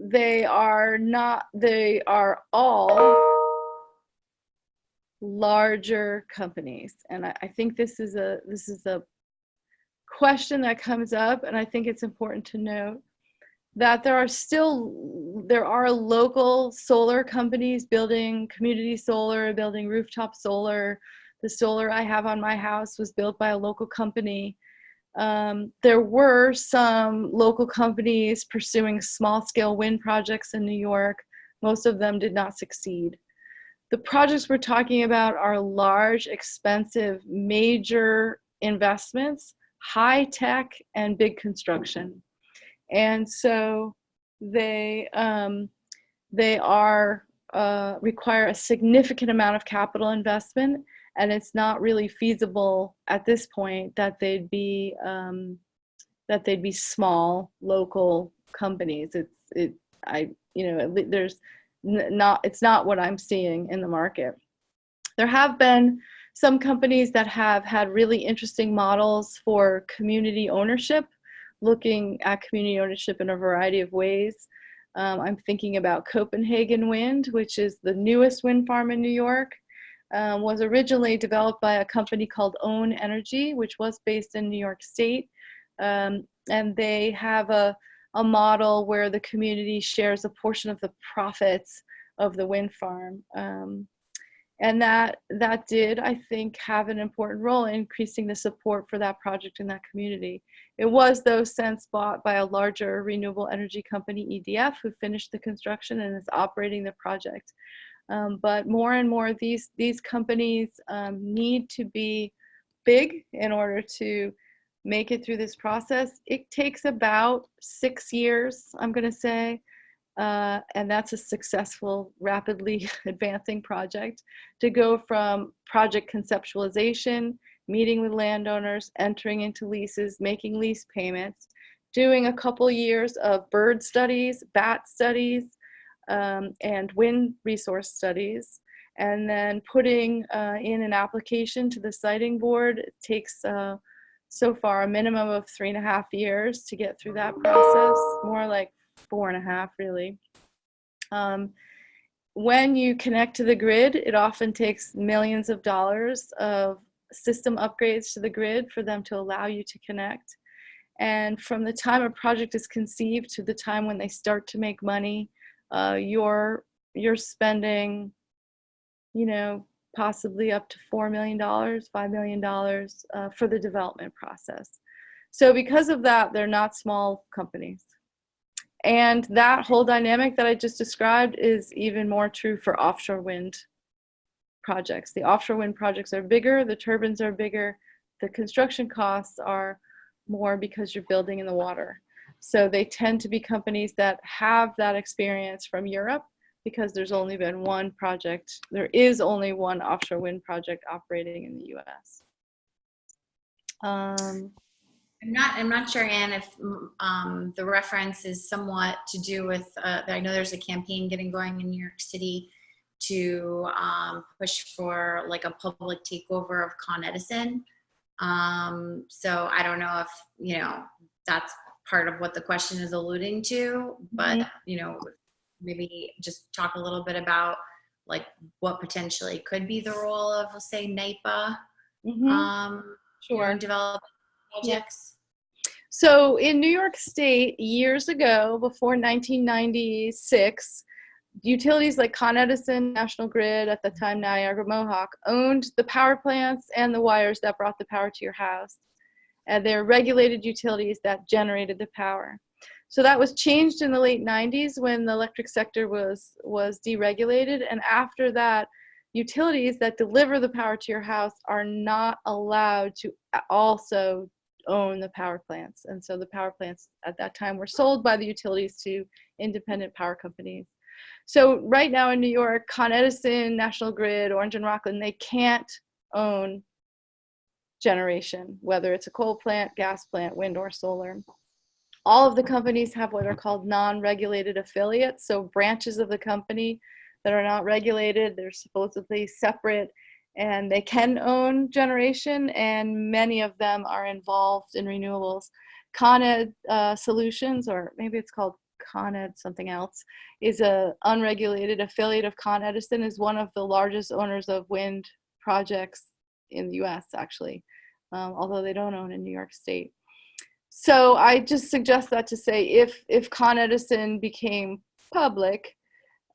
They are all larger companies. And I think this is a question that comes up, and I think it's important to note that there are local solar companies building community solar, building rooftop solar. The solar I have on my house was built by a local company. There were some local companies pursuing small-scale wind projects in New York. Most of them did not succeed. The projects we're talking about are large, expensive, major investments, high tech, and big construction. And so they require a significant amount of capital investment, and it's not really feasible at this point that they'd be small local companies. It's not what I'm seeing in the market. There have been some companies that have had really interesting models for community ownership, looking at community ownership in a variety of ways. I'm thinking about Copenhagen Wind, which is the newest wind farm in New York. Was originally developed by a company called Own Energy, which was based in New York State. And they have a model where the community shares a portion of the profits of the wind farm. And that did, I think, have an important role in increasing the support for that project in that community. It was, though, since bought by a larger renewable energy company, EDF, who finished the construction and is operating the project. But more and more of these companies need to be big in order to make it through this process. It takes about 6 years, I'm going to say, and that's a successful, rapidly advancing project, to go from project conceptualization, meeting with landowners, entering into leases, making lease payments, doing a couple years of bird studies, bat studies, and wind resource studies, and then putting in an application to the siting board. It takes so far a minimum of 3.5 years to get through that process, more like 4.5 really. When you connect to the grid, it often takes millions of dollars of system upgrades to the grid for them to allow you to connect. And from the time a project is conceived to the time when they start to make money, you're spending, possibly up to $4 million, $5 million for the development process. So because of that, they're not small companies. And that whole dynamic that I just described is even more true for offshore wind projects. The offshore wind projects are bigger, the turbines are bigger, the construction costs are more because you're building in the water. So they tend to be companies that have that experience from Europe because there's only been one project. There is only one offshore wind project operating in the U.S. I'm not sure, Anne, if the reference is somewhat to do with, I know there's a campaign getting going in New York City to push for like a public takeover of Con Edison. So I don't know if, you know, that's part of what the question is alluding to, but, you know, maybe just talk a little bit about like what potentially could be the role of, let's say, NYPA, Sure. in developing projects. So in New York State, years ago, before 1996, utilities like Con Edison, National Grid, at the time Niagara Mohawk, owned the power plants and the wires that brought the power to your house. And they're regulated utilities that generated the power. So that was changed in the late 90s when the electric sector was deregulated. And after that, utilities that deliver the power to your house are not allowed to also own the power plants. And so the power plants at that time were sold by the utilities to independent power companies. So right now in New York, Con Edison, National Grid, Orange and Rockland, they can't own generation, whether it's a coal plant, gas plant, wind, or solar. All of the companies have what are called non-regulated affiliates, so branches of the company that are not regulated. They're supposedly separate, and they can own generation, and many of them are involved in renewables. Con Ed Solutions, or maybe it's called Con Ed something else, is a unregulated affiliate of Con Edison, is one of the largest owners of wind projects in the US, actually, although they don't own in New York State. So I just suggest that to say if Con Edison became public,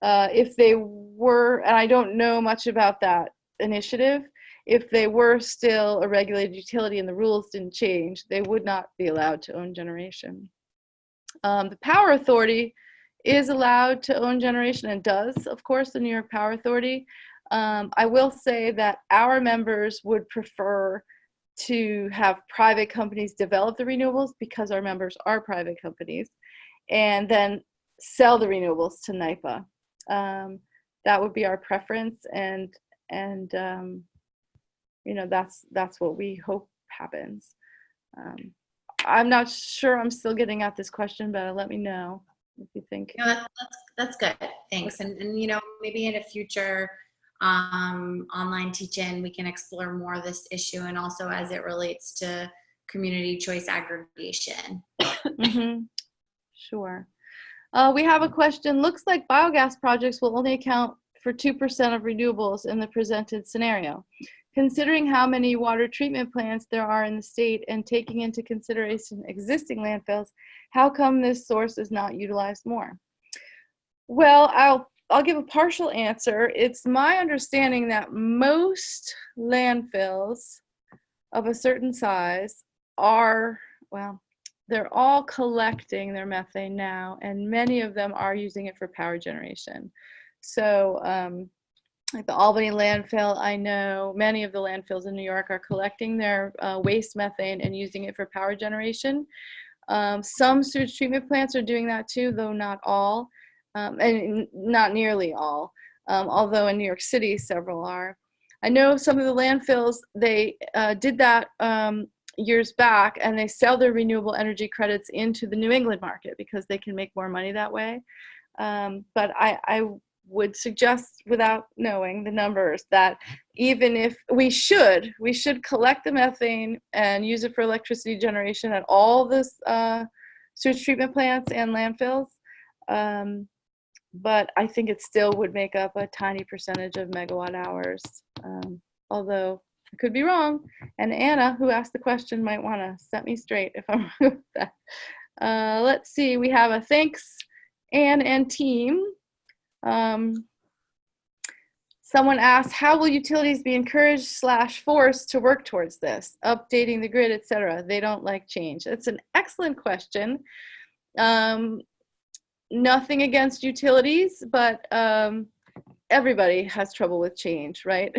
if they were, and I don't know much about that initiative, if they were still a regulated utility and the rules didn't change, they would not be allowed to own generation. The Power Authority is allowed to own generation and does, of course, the New York Power Authority. I will say that our members would prefer to have private companies develop the renewables because our members are private companies, and then sell the renewables to NYPA. That would be our preference, and you know, that's what we hope happens. I'm not sure I'm still getting at this question, but let me know if you think. No, that's good. Thanks. And you know, maybe in a future online teach-in, we can explore more of this issue, and also as it relates to community choice aggregation. Sure. We have a question. Looks like biogas projects will only account for 2% of renewables in the presented scenario. Considering how many water treatment plants there are in the state and taking into consideration existing landfills, how come this source is not utilized more? Well, I'll give a partial answer. It's my understanding that most landfills of a certain size are, well, they're all collecting their methane now, and many of them are using it for power generation. So like the Albany landfill, I know many of the landfills in New York are collecting their waste methane and using it for power generation. Some sewage treatment plants are doing that too, though not all, and not nearly all, although in New York City several are. I know some of the landfills, they did that years back, and they sell their renewable energy credits into the New England market because they can make more money that way. But I would suggest, without knowing the numbers, that even if we should collect the methane and use it for electricity generation at all this sewage treatment plants and landfills. But I think it still would make up a tiny percentage of megawatt hours, although I could be wrong. And Anna, who asked the question, might want to set me straight if I'm wrong with that. Let's see, we have a thanks, Anne and team. Someone asked, how will utilities be encouraged/forced to work towards this, updating the grid, etc.? They don't like change. It's an excellent question. Nothing against utilities, but everybody has trouble with change, right?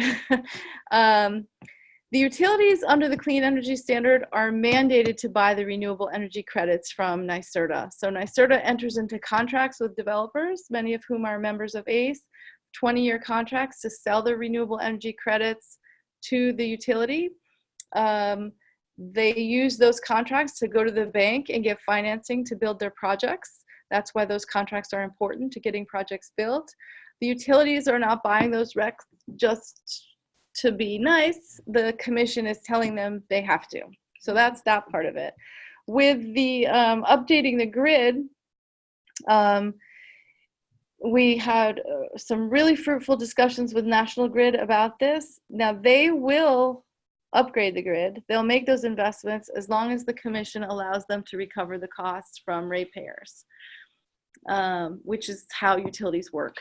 The utilities under the Clean Energy Standard are mandated to buy the renewable energy credits from NYSERDA. So NYSERDA enters into contracts with developers, many of whom are members of ACE, 20-year contracts to sell the renewable energy credits to the utility. They use those contracts to go to the bank and get financing to build their projects. That's why those contracts are important to getting projects built. The utilities are not buying those RECs just to be nice. The commission is telling them they have to. So that's that part of it. With the updating the grid, we had some really fruitful discussions with National Grid about this. Now they will upgrade the grid. They'll make those investments as long as the commission allows them to recover the costs from ratepayers, which is how utilities work.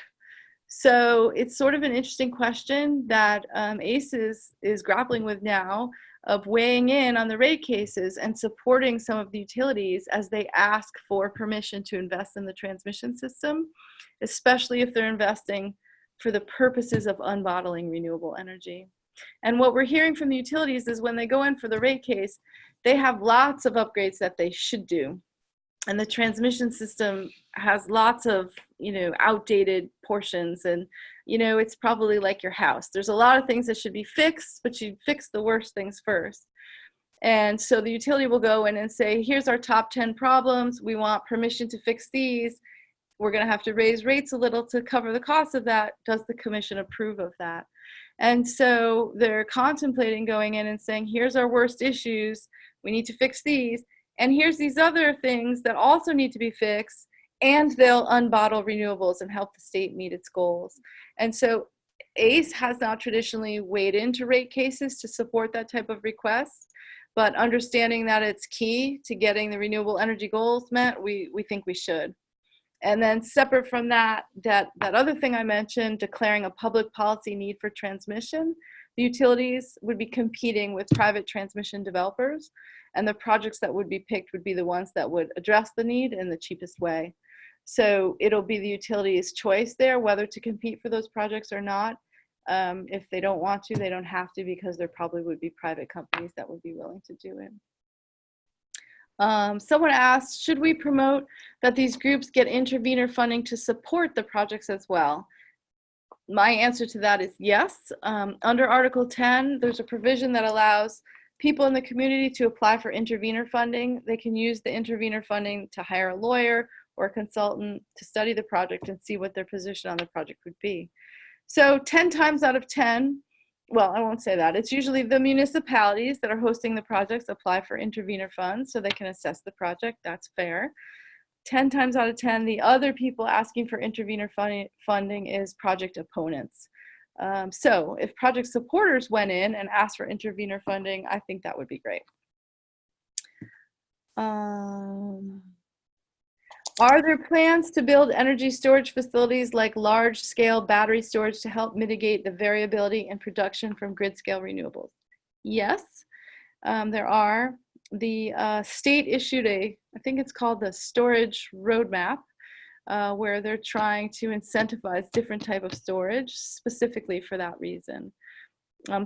So it's sort of an interesting question that ACE is grappling with now, of weighing in on the rate cases and supporting some of the utilities as they ask for permission to invest in the transmission system, especially if they're investing for the purposes of unbottling renewable energy. And what we're hearing from the utilities is when they go in for the rate case, they have lots of upgrades that they should do. And the transmission system has lots of, outdated portions, and, it's probably like your house. There's a lot of things that should be fixed, but you fix the worst things first. And so the utility will go in and say, here's our top 10 problems. We want permission to fix these. We're going to have to raise rates a little to cover the cost of that. Does the commission approve of that? And so they're contemplating going in and saying, here's our worst issues. We need to fix these. And here's these other things that also need to be fixed, and they'll unbottle renewables and help the state meet its goals. And so ACE has not traditionally weighed into rate cases to support that type of request, but understanding that it's key to getting the renewable energy goals met, we think we should. And then separate from that other thing I mentioned, declaring a public policy need for transmission, the utilities would be competing with private transmission developers, and the projects that would be picked would be the ones that would address the need in the cheapest way. So it'll be the utility's choice there whether to compete for those projects or not. If they don't want to, they don't have to, because there probably would be private companies that would be willing to do it. Someone asked, should we promote that these groups get intervener funding to support the projects as well? My answer to that is yes. Under Article 10, there's a provision that allows people in the community to apply for intervener funding. They can use the intervener funding to hire a lawyer or a consultant to study the project and see what their position on the project would be. So 10 times out of 10, well, I won't say that. It's usually the municipalities that are hosting the projects apply for intervener funds so they can assess the project. That's fair. 10 times out of 10, the other people asking for intervener funding is project opponents. So if project supporters went in and asked for intervener funding, I think that would be great. Are there plans to build energy storage facilities like large-scale battery storage to help mitigate the variability in production from grid-scale renewables? Yes, there are. The state issued I think it's called the Storage Roadmap, where they're trying to incentivize different type of storage specifically for that reason.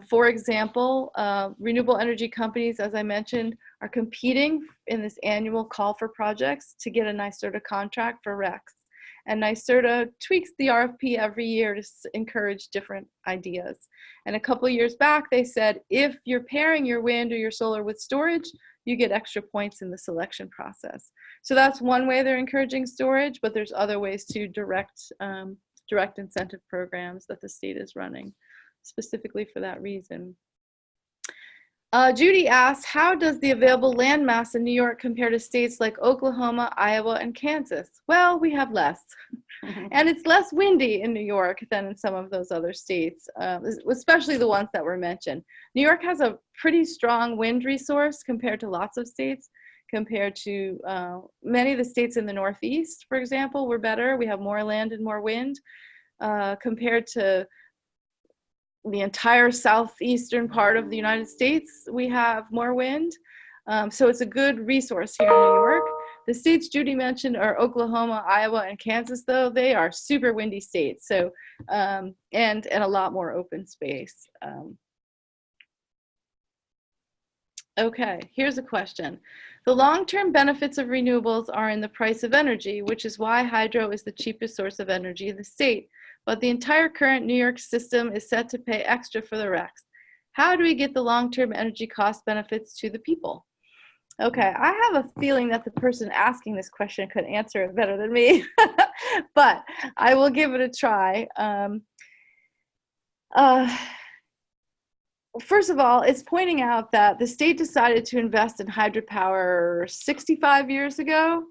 For example, renewable energy companies, as I mentioned, are competing in this annual call for projects to get a NYSERDA contract for RECs. And NYSERDA tweaks the RFP every year to encourage different ideas. And a couple of years back, they said, if you're pairing your wind or your solar with storage, you get extra points in the selection process. So that's one way they're encouraging storage, but there's other ways to direct incentive programs that the state is running specifically for that reason. Judy asks, how does the available land mass in New York compare to states like Oklahoma, Iowa, and Kansas? Well, we have less. And it's less windy in New York than in some of those other states, especially the ones that were mentioned. New York has a pretty strong wind resource compared to lots of states. Compared to many of the states in the Northeast, for example, we're better. We have more land and more wind compared to the entire southeastern part of the United States. We have more wind. So it's a good resource here in New York. The states Judy mentioned are Oklahoma, Iowa, and Kansas, though. They are super windy states. So, and a lot more open space. Okay, here's a question. The long-term benefits of renewables are in the price of energy, which is why hydro is the cheapest source of energy in the state. But the entire current New York system is set to pay extra for the RECs. How do we get the long-term energy cost benefits to the people? Okay, I have a feeling that the person asking this question could answer it better than me, but I will give it a try. First of all, it's pointing out that the state decided to invest in hydropower 65 years ago.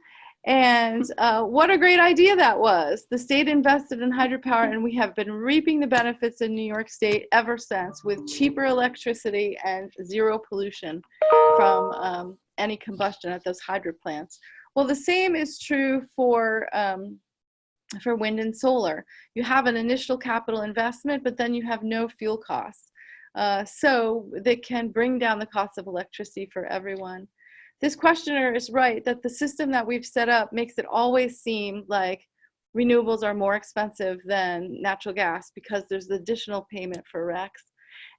And what a great idea that was. The state invested in hydropower, and we have been reaping the benefits in New York State ever since, with cheaper electricity and zero pollution from any combustion at those hydro plants. Well, the same is true for wind and solar. You have an initial capital investment, but then you have no fuel costs. So they can bring down the cost of electricity for everyone. This questioner is right that the system that we've set up makes it always seem like renewables are more expensive than natural gas because there's additional payment for RECs.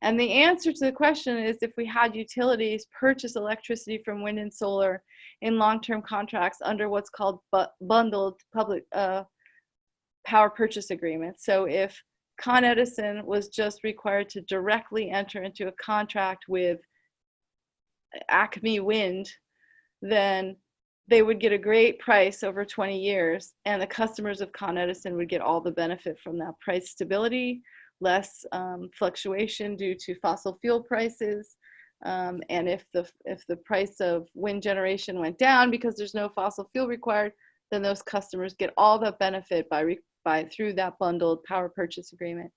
And the answer to the question is, if we had utilities purchase electricity from wind and solar in long-term contracts under what's called bundled public power purchase agreements. So if Con Edison was just required to directly enter into a contract with Acme Wind, then they would get a great price over 20 years, and the customers of Con Edison would get all the benefit from that price stability, less fluctuation due to fossil fuel prices. And if the price of wind generation went down because there's no fossil fuel required, then those customers get all the benefit through that bundled power purchase agreement.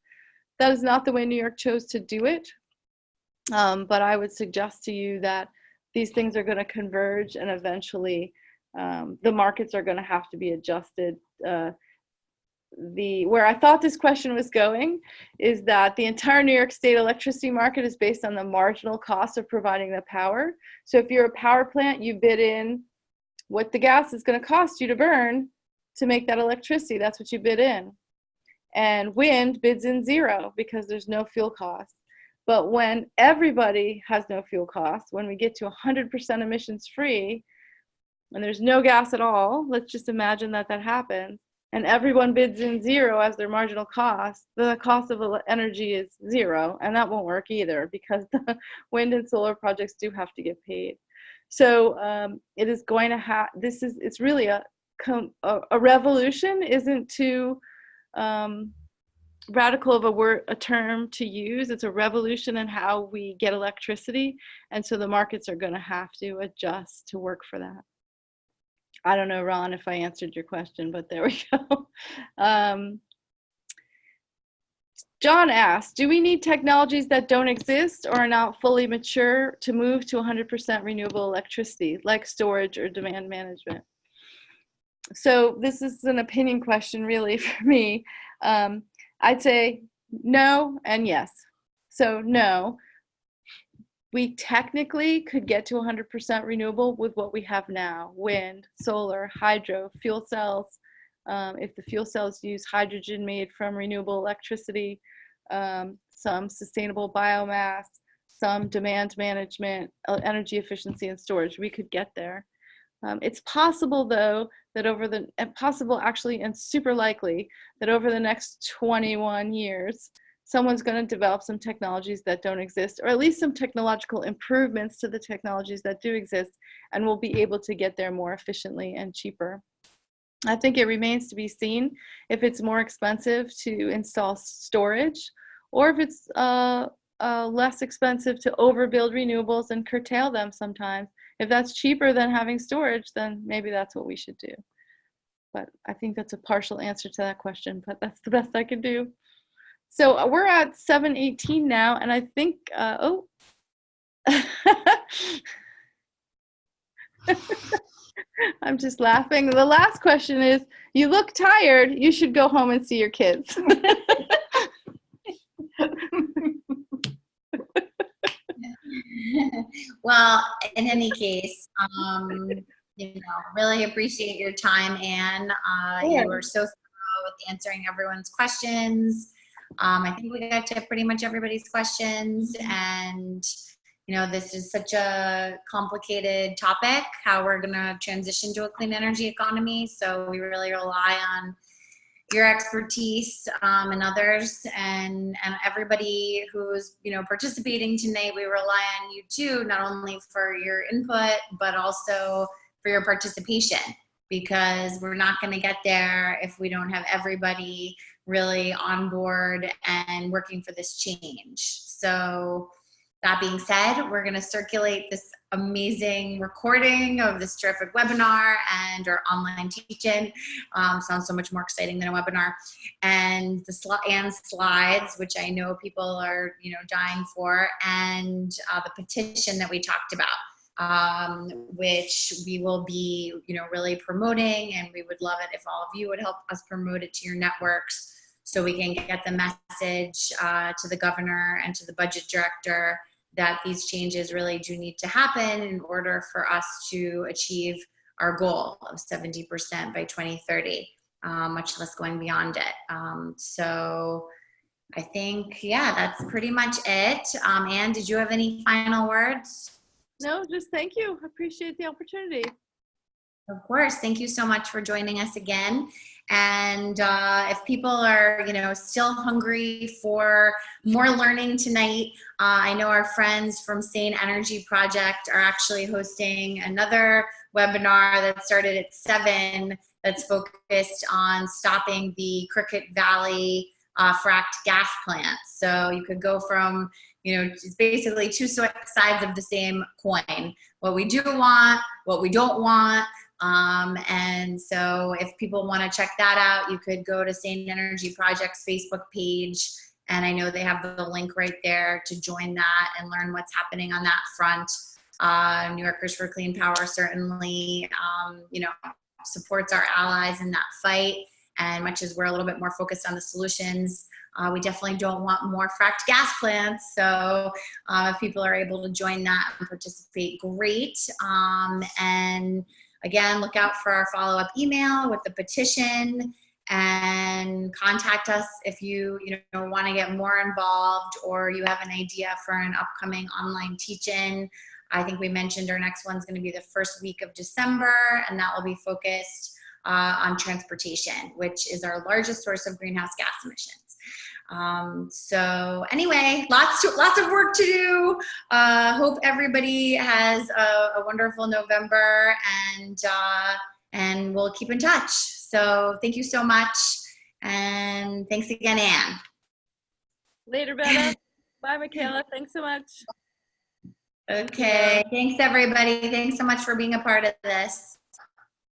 That is not the way New York chose to do it, but I would suggest to you that these things are going to converge, and eventually the markets are going to have to be adjusted. Where I thought this question was going is that the entire New York State electricity market is based on the marginal cost of providing the power. So if you're a power plant, you bid in what the gas is going to cost you to burn to make that electricity. That's what you bid in. And wind bids in zero because there's no fuel cost. But when everybody has no fuel costs, when we get to 100% emissions free, and there's no gas at all, let's just imagine that happens, and everyone bids in zero as their marginal cost, then the cost of energy is zero, and that won't work either because the wind and solar projects do have to get paid. So it is going to have, it's really a revolution isn't too radical of a term to use. It's a revolution in how we get electricity, and so the markets are going to have to adjust to work for that. I don't know, Ron, if I answered your question, but there we go. John asked, do we need technologies that don't exist or are not fully mature to move to 100% renewable electricity, like storage or demand management? So this is an opinion question really for me. I'd say no and yes. So no, we technically could get to 100% renewable with what we have now: wind, solar, hydro, fuel cells. If the fuel cells use hydrogen made from renewable electricity, some sustainable biomass, some demand management, energy efficiency and storage, we could get there. It's possible though that actually and super likely that over the next 21 years, someone's going to develop some technologies that don't exist, or at least some technological improvements to the technologies that do exist, and we'll be able to get there more efficiently and cheaper. I think it remains to be seen if it's more expensive to install storage, or if it's less expensive to overbuild renewables and curtail them sometimes. If that's cheaper than having storage, then maybe that's what we should do. But I think that's a partial answer to that question, but that's the best I can do. So we're at 7:18 now, and I think, I'm just laughing. The last question is, you look tired, you should go home and see your kids. Well, in any case, really appreciate your time, Anne. Yeah. You were so thorough with answering everyone's questions. I think we got to pretty much everybody's questions, and this is such a complicated topic, how we're going to transition to a clean energy economy. So we really rely on your expertise and others, and everybody who's participating tonight. We rely on you too, not only for your input but also for your participation, because we're not going to get there if we don't have everybody really on board and working for this change. So that being said, we're going to circulate this amazing recording of this terrific webinar and our online teach-in. Sounds so much more exciting than a webinar. And Anne's slides, which I know people are dying for, and the petition that we talked about, which we will be really promoting, and we would love it if all of you would help us promote it to your networks so we can get the message to the governor and to the budget director that these changes really do need to happen in order for us to achieve our goal of 70% by 2030, much less going beyond it. So I think, yeah, that's pretty much it. Anne, did you have any final words? No, just thank you. Appreciate the opportunity. Of course. Thank you so much for joining us again. And if people are, still hungry for more learning tonight, I know our friends from Sane Energy Project are actually hosting another webinar that started at 7 that's focused on stopping the Cricket Valley fracked gas plants. So you could go from, it's basically two sides of the same coin. What we do want, what we don't want. And so if people want to check that out, you could go to Sane Energy Project's Facebook page, and I know they have the link right there to join that and learn what's happening on that front. New Yorkers for Clean Power certainly, supports our allies in that fight. And much as we're a little bit more focused on the solutions, we definitely don't want more fracked gas plants. So if people are able to join that and participate, great. And again, look out for our follow-up email with the petition, and contact us if you want to get more involved, or you have an idea for an upcoming online teach-in. I think we mentioned our next one's going to be the first week of December, and that will be focused on transportation, which is our largest source of greenhouse gas emissions. So anyway, lots of work to do. Hope everybody has a wonderful November, and we'll keep in touch. So thank you so much. And thanks again, Anne. Later, Betta. Bye, Michaela. Thanks so much. Okay. Thanks, everybody. Thanks so much for being a part of this.